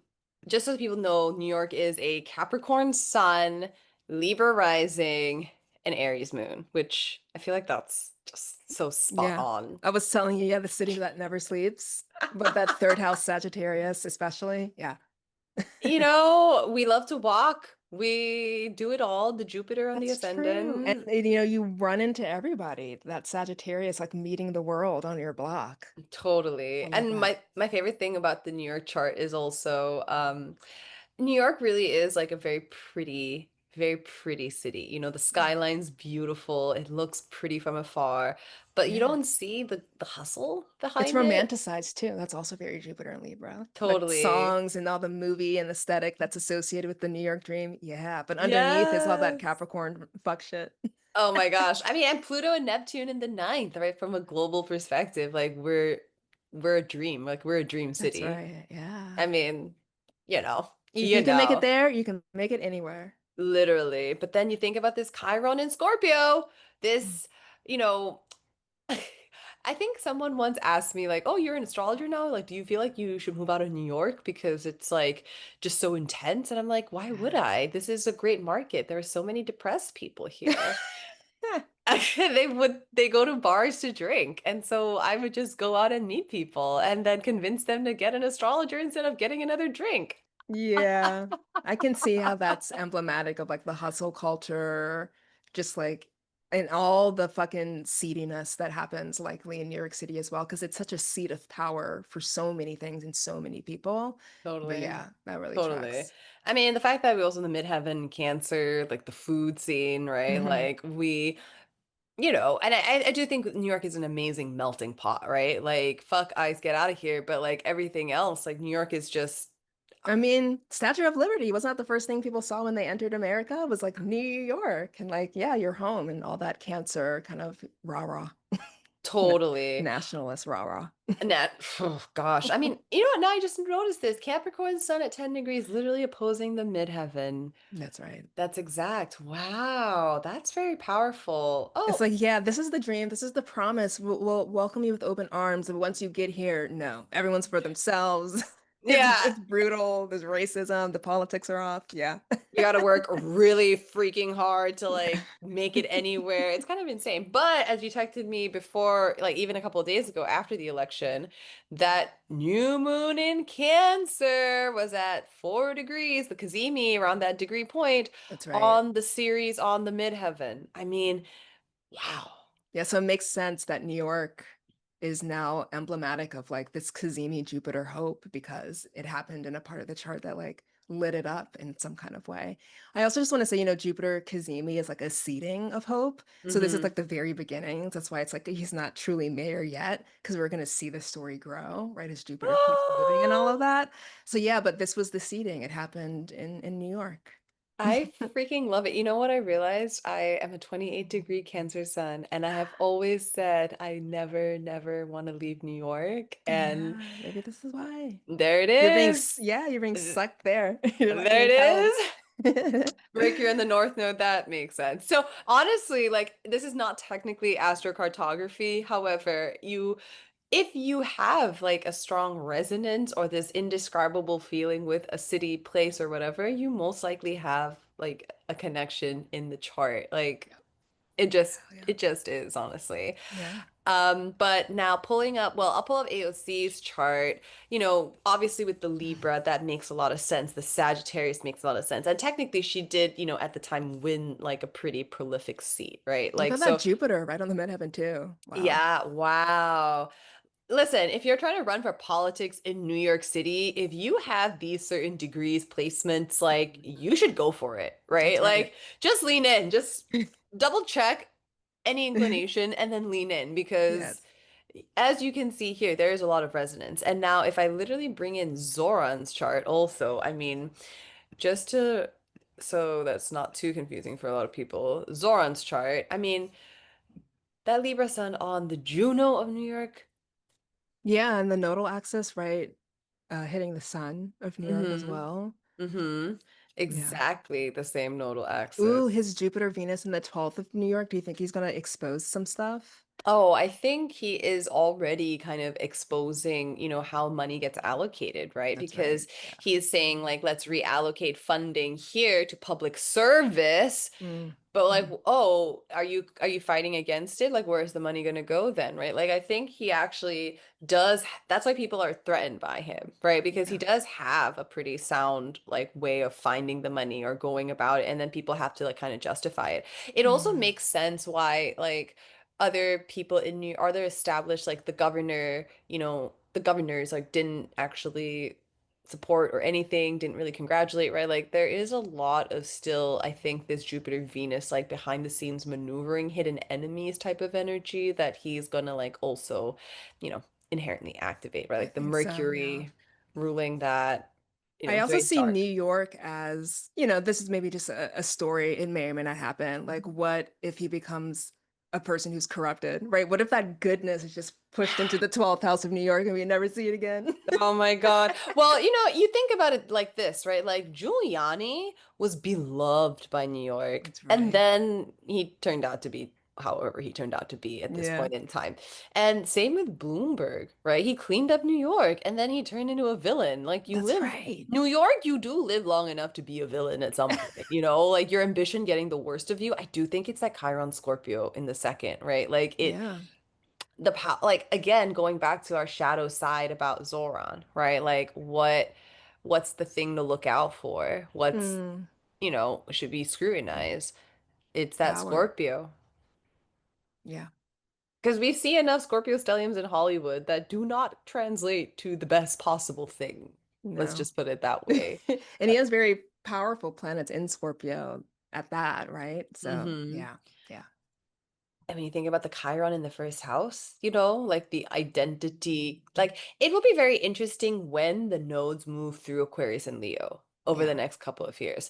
just so people know, New York is a Capricorn sun, Libra rising, and Aries moon, which I feel like that's just so spot Yeah. on. I was telling you, yeah, the city that never sleeps, but that third house Sagittarius, especially. Yeah. We love to walk. We do it all. The Jupiter on the That's true. And ascendant. you run into everybody. That Sagittarius, like meeting the world on your block. I Totally. love And that. my favorite thing about the New York chart is also New York really is like a very pretty city. The Yeah. skyline's beautiful. It looks pretty from afar, but you Yeah. don't see the hustle It's behind it. romanticized too. That's also very Jupiter and Libra. Like Totally. songs and all the movie and aesthetic that's associated with the New York dream. Yeah. But underneath is all that Yes. Capricorn fuck shit. Oh my gosh. I mean, and Pluto and Neptune in the ninth, right? From a global perspective, like we're a dream. Like we're a dream That's city. right. I Yeah. mean, you know, If you you can make it know, there, you can make it anywhere. literally. But then you think about this Chiron in Scorpio, Mm. this, you know, I think someone once asked me, like, oh, you're an astrologer now? Like, do you feel like you should move out of New York because it's like just so intense? And I'm like, why would I? This is a great market. There are so many depressed people here. They go to bars to drink. And so I would just go out and meet people and then convince them to get an astrologer instead of getting another drink. Yeah. I can see how that's emblematic of like the hustle culture, just like and all the fucking seediness that happens likely in New York City as well, because it's such a seat of power for so many things and so many people. But Totally. yeah, that really Totally. tracks. I mean, the fact that we also in the midheaven cancer, like the food scene, right? Hmm. Like and I do think New York is an amazing melting pot, right? Like, fuck ice, get out of here. But like everything else, like New York is just I mean, Statue of Liberty was not the first thing people saw when they entered America. It was like New York and like, yeah, you're home and all that cancer kind of rah-rah. Na- totally. Nationalist rah-rah. And that, oh gosh. I mean, you know what? Now I just noticed this. Capricorn sun at 10 degrees, literally opposing the midheaven. That's right. That's exact. Wow. That's very powerful. It's Oh, like, yeah, this is the dream. This is the promise. We'll welcome you with open arms. And once you get here, no, everyone's for themselves. yeah. It's brutal. There's racism. The politics are off. Yeah. You got to work really freaking hard to Yeah. like make it anywhere. It's kind of insane. But as you texted me before, like even a couple of days ago after the election, that new moon in Cancer was at 4 degrees, the Cazimi around that degree point That's right. on the series on the midheaven. I mean, wow. Yeah, so it makes sense that New York is now emblematic of like this Cazimi Jupiter hope because it happened in a part of the chart that like lit it up in some kind of way. I also just want to say, Jupiter Cazimi is like a seeding of hope. So this is Hmm. like the very beginnings. That's why it's like he's not truly mayor yet, because we're going to see the story grow, right? As Jupiter keeps moving and all of that. So yeah, but this was the seeding. It happened in New York. I freaking love it. You know what I realized? I am a 28-degree Cancer sun, and I have always said I never, never want to leave New York. And Yeah, maybe this is why. there it You're being is. Th- sucked there. You're not There being it held. is. Mercury in the North Node, that makes sense. So honestly, like this is not technically astrocartography. However, if you have like a strong resonance or this indescribable feeling with a city, place, or whatever, you most likely have like a connection in the chart. Like Yeah. it just Hell yeah. it just is, honestly. Yeah. But now pulling up, well, I'll pull up AOC's chart. Obviously with the Libra, that makes a lot of sense. The Sagittarius makes a lot of sense. And technically she did, at the time win like a pretty prolific seat, right? Look Like at that so Jupiter right on the midheaven too. Wow. yeah, wow. Listen, if you're trying to run for politics in New York City, if you have these certain degrees, placements, like you should go for it, right? That's right. Like just lean in, just double check any inclination and then lean in because Yes. as you can see here, there is a lot of resonance. And now if I literally bring in Zoran's chart also, I mean, just to so that's not too confusing for a lot of people. Zoran's chart, I mean, that Libra sun on the Juno of New York. Yeah, and the nodal axis, right, hitting the sun of New York as Mm-hmm. well. Mm-hmm. Yeah. Exactly the same nodal Ooh, axis. his Jupiter Venus in the 12th of New York. Do you think he's gonna expose some stuff? Oh, I think he is already kind of exposing, how money gets allocated, right? That's right. Because Yeah. he is saying, like, let's reallocate funding here to public service. Mm, But like, mm, oh, are you fighting against it? Like, where's the money going to go then, right? Like, I think he actually does. That's why people are threatened by him, right? Because he yeah. does have a pretty sound like way of finding the money or going about it, and then people have to like kind of justify it. It also Mm, makes sense why like other people in New other established like the governor, the governors like didn't actually support or anything, didn't really congratulate, right? Like there is a lot of still, I think, this Jupiter Venus like behind the scenes maneuvering hidden enemies type of energy that he's gonna like also, you know, inherently activate, right? I Like the think so, yeah. Mercury ruling that, I it's also very see dark. New York as, this is maybe just a story. It may or may not happen. Like, what if he becomes a person who's corrupted, right? What if that goodness is just pushed into the 12th house of New York and we never see it again? Oh my God. Well, you think about it like this, right? Like Giuliani was beloved by New York, That's and right. then he turned out to be however he turned out to be at this Yeah, point in time. And same with Bloomberg, right? He cleaned up New York and then he turned into a villain. Like that's right. New York, you do live long enough to be a villain at some point, like your ambition getting the worst of you. I do think it's that Chiron Scorpio in the second, right? Like Yeah. the power, like again going back to our shadow side about Zoran, right? Like what's the thing to look out for? What's Mm, should be scrutinized? It's that power. Scorpio. Yeah. Because we see enough Scorpio stelliums in Hollywood that do not translate to the best possible thing. Let's No. just put it that way. And he has very powerful planets in Scorpio at that, right? So, Hmm. yeah. Yeah. I mean, you think about the Chiron in the first house, like the identity, Mm, like it will be very interesting when the nodes move through Aquarius and Leo over the yeah. next couple of years.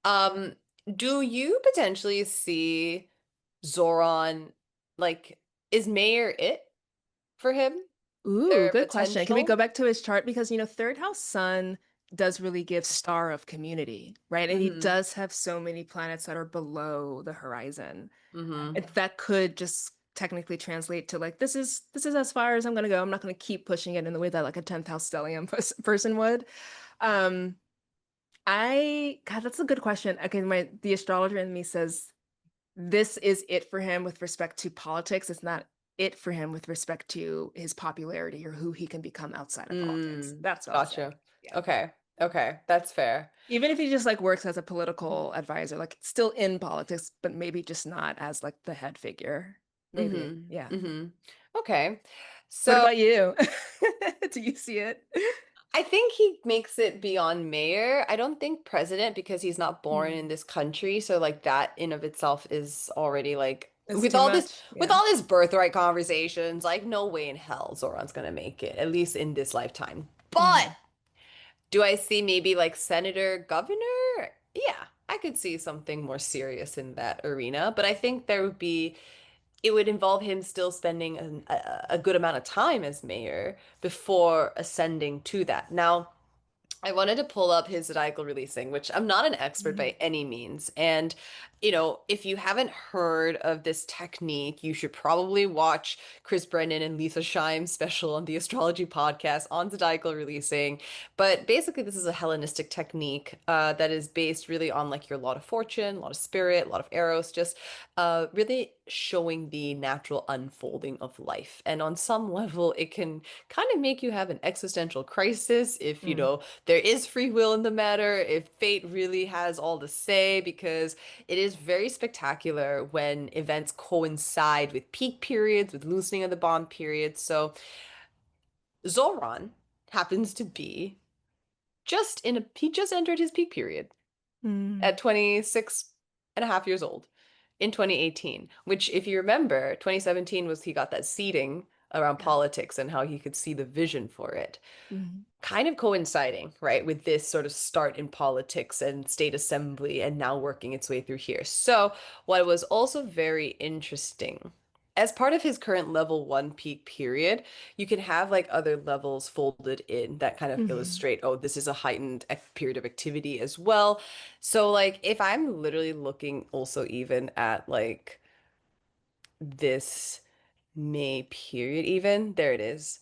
Um, do you potentially see Zoran, like, is Mayor it for him? Ooh, Their good question. Can we go potential? back to his chart? Because, third house sun does really give star of community, right? And he Mm-hmm. does have so many planets that are below the horizon. Mm-hmm. And that could just technically translate to like, this is as far as I'm gonna go. I'm not gonna keep pushing it in the way that like a 10th house stellium person would. Um, God, that's a good question. Okay, the astrologer in me says this is it for him with respect to politics. It's not it for him with respect to his popularity or who he can become outside of politics. Mm, That's what I'll say. gotcha. Yeah. Okay. Okay. That's fair. Even if he just like works as a political advisor, like still in politics, but maybe just not as like the head figure. Maybe. Mm-hmm. Yeah. Mm-hmm. Okay. What So about you? Do you see it? I think he makes it beyond mayor. I don't think president because he's not born in Mm, this country. So like that in of itself is already like it's too much. with Yeah. all this birthright conversations, like no way in hell Zoran's gonna make it, at least in this lifetime. But Mm, do I see maybe like senator, governor? Yeah, I could see something more serious in that arena. But I think it would involve him still spending a good amount of time as mayor before ascending to that. Now, I wanted to pull up his Zodiacal Releasing, which I'm not an expert mm, by any means. And, if you haven't heard of this technique, you should probably watch Chris Brennan and Lisa Shime's special on the astrology podcast on Zodiacal Releasing. But basically, this is a Hellenistic technique that is based really on like your lot of fortune, a lot of spirit, a lot of eros, just really showing the natural unfolding of life. And on some level, it can kind of make you have an existential crisis if, mm. there is free will in the matter, if fate really has all to say, because it is very spectacular when events coincide with peak periods, with loosening of the bond periods. So Zohran happens to be he just entered his peak period Mm, at 26 and a half years old in 2018, which if you remember, 2017 was he got that seeding around yeah. politics and how he could see the vision for it. Mhm. Kind of coinciding, right, with this sort of start in politics and state assembly and now working its way through here. So, what was also very interesting, as part of his current level one peak period, you can have like other levels folded in that kind of Mhm. illustrate, oh, this is a heightened period of activity as well. So, like, if I'm literally looking also even at like this May period, even, there it is.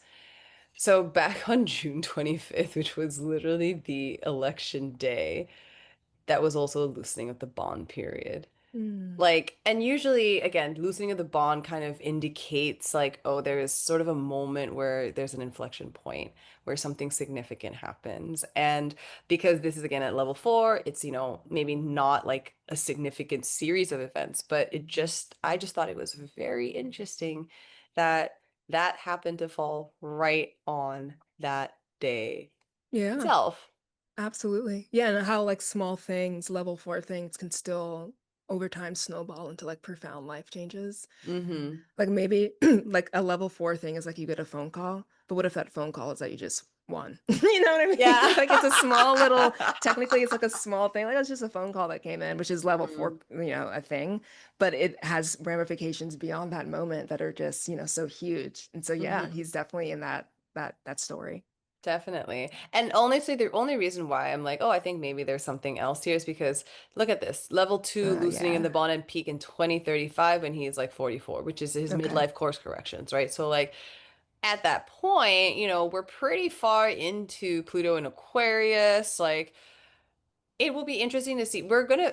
So back on June 25th, which was literally the election day, that was also a loosening of the bond period. Mm. Like, and usually, again, loosening of the bond kind of indicates like, oh, there is sort of a moment where there's an inflection point where something significant happens. And because this is again at level four, it's, maybe not like a significant series of events, but I just thought it was very interesting that that happened to fall right on that day Yeah, itself. absolutely. Yeah, and how like small things, level 4 things can still over time snowball into like profound life changes. Mm-hmm. Like maybe like a level 4 thing is like you get a phone call, but what if that phone call is that you just won? You know what I mean? Yeah. Like it's a small little, technically it's like a small thing. Like it's just a phone call that came in, which is level 4, Mm, a thing, but it has ramifications beyond that moment that are just, so huge. And so yeah, mm-hmm. he's definitely in that story. Definitely. And honestly, the only reason why I'm like, oh, I think maybe there's something else here is because look at this. Level two loosening in the Yeah. bond and peak in 2035 when he's like 44, which is his Okay. midlife course corrections, right? So like at that point, we're pretty far into Pluto and Aquarius. Like it will be interesting to see. We're gonna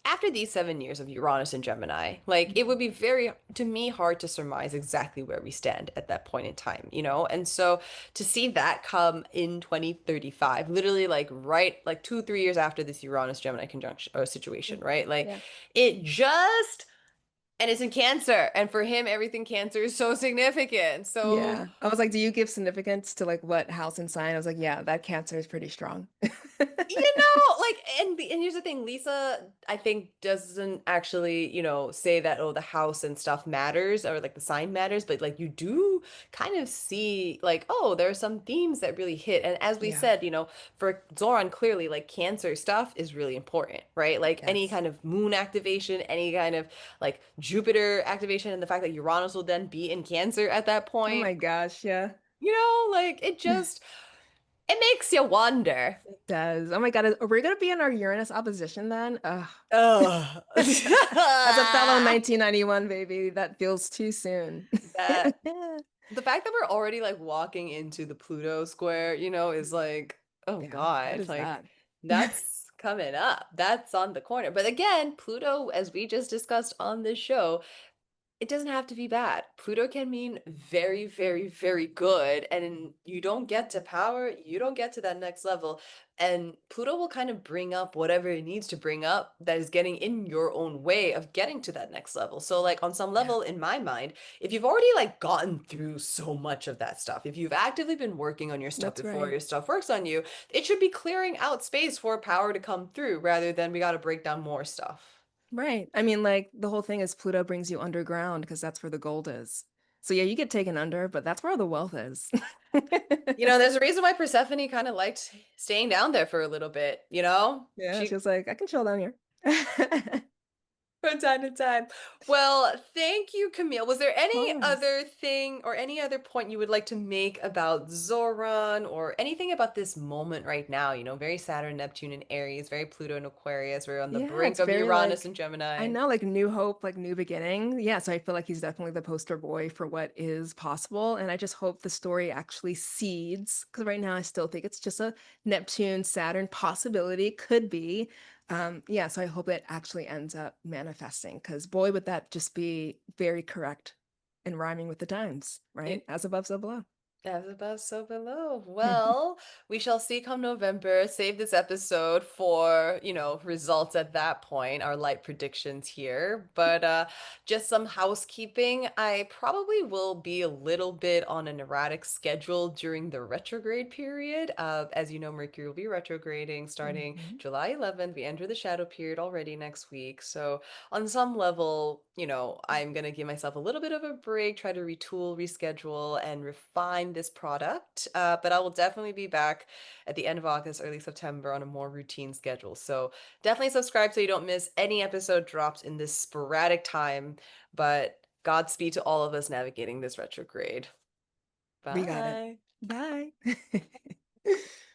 after these 7 years of Uranus and Gemini, like it would be very, to me, hard to surmise exactly where we stand at that point in time, you know? And so to see that come in 2035, literally like right, like 2, 3 years after this Uranus Gemini conjunction or situation, Mhm. right? Like Yeah. it just, and it's in Cancer. And for him, everything Cancer is so significant. So Yeah. I was like, do you give significance to like what house and sign? I was like, yeah, that Cancer is pretty strong. Like, and here's the thing, Lisa, I think doesn't actually, say that, oh, the house and stuff matters or like the sign matters, but like you do kind of see like, oh, there are some themes that really hit. And as we Yeah. said, for Zoran, clearly like Cancer stuff is really important, right? Like any Yes. kind of moon activation, any kind of like Jupiter activation, and the fact that Uranus will then be in Cancer at that Oh point, my gosh, yeah. like it makes you wonder. It does. Oh my God. Are we gonna be in our Uranus opposition then? Ugh. Ugh. As a fellow 1991 baby, that feels too soon. That the fact that we're already like walking into the Pluto square, is like, oh Yeah, what God, is like that? that's coming up. That's on the corner. But again, Pluto, as we just discussed on this show, it doesn't have to be bad. Pluto can mean very, very, very good. And you don't get to power, you don't get to that next level. And Pluto will kind of bring up whatever it needs to bring up that is getting in your own way of getting to that next level. So, like, on some Yeah, level, in my mind, if you've already like gotten through so much of that stuff, if you've actively been working on your stuff that's before right. your stuff works on you, it should be clearing out space for power to come through rather than we got to break down more stuff. Right. I mean, like the whole thing is Pluto brings you underground because that's where the gold is. So yeah, you get taken under, but that's where the wealth is. There's a reason why Persephone kind of liked staying down there for a little bit, you know? Yeah, she She was like, I can chill down here. from time to time. Well, thank you, Camille. Was there Of any course. other thing or any other point you would like to make about Zoran or anything about this moment right now? Very Saturn, Neptune, and Aries, very Pluto and Aquarius. We're on the Yeah, brink it's of very Uranus like and I Gemini. know, like new hope, like new beginning. Yeah, so I feel like he's definitely the poster boy for what is possible. And I just hope the story actually seeds, because right now I still think it's just a Neptune, Saturn possibility, could be. Yeah, so I hope it actually ends up manifesting, because boy, would that just be very correct and rhyming with the times, right? It As above, so below. As above, so below. Well, we shall see come November. Save this episode for, results at that point, our light predictions here. But just some housekeeping. I probably will be a little bit on an erratic schedule during the retrograde period. As you know, Mercury will be retrograding starting Mhm. July 11th. We enter the shadow period already next week. So on some level, I'm going to give myself a little bit of a break, try to retool, reschedule, and refine this product. But I will definitely be back at the end of August, early September on a more routine schedule. So definitely subscribe so you don't miss any episode drops in this sporadic time. But Godspeed to all of us navigating this retrograde. We got it. Bye. Bye.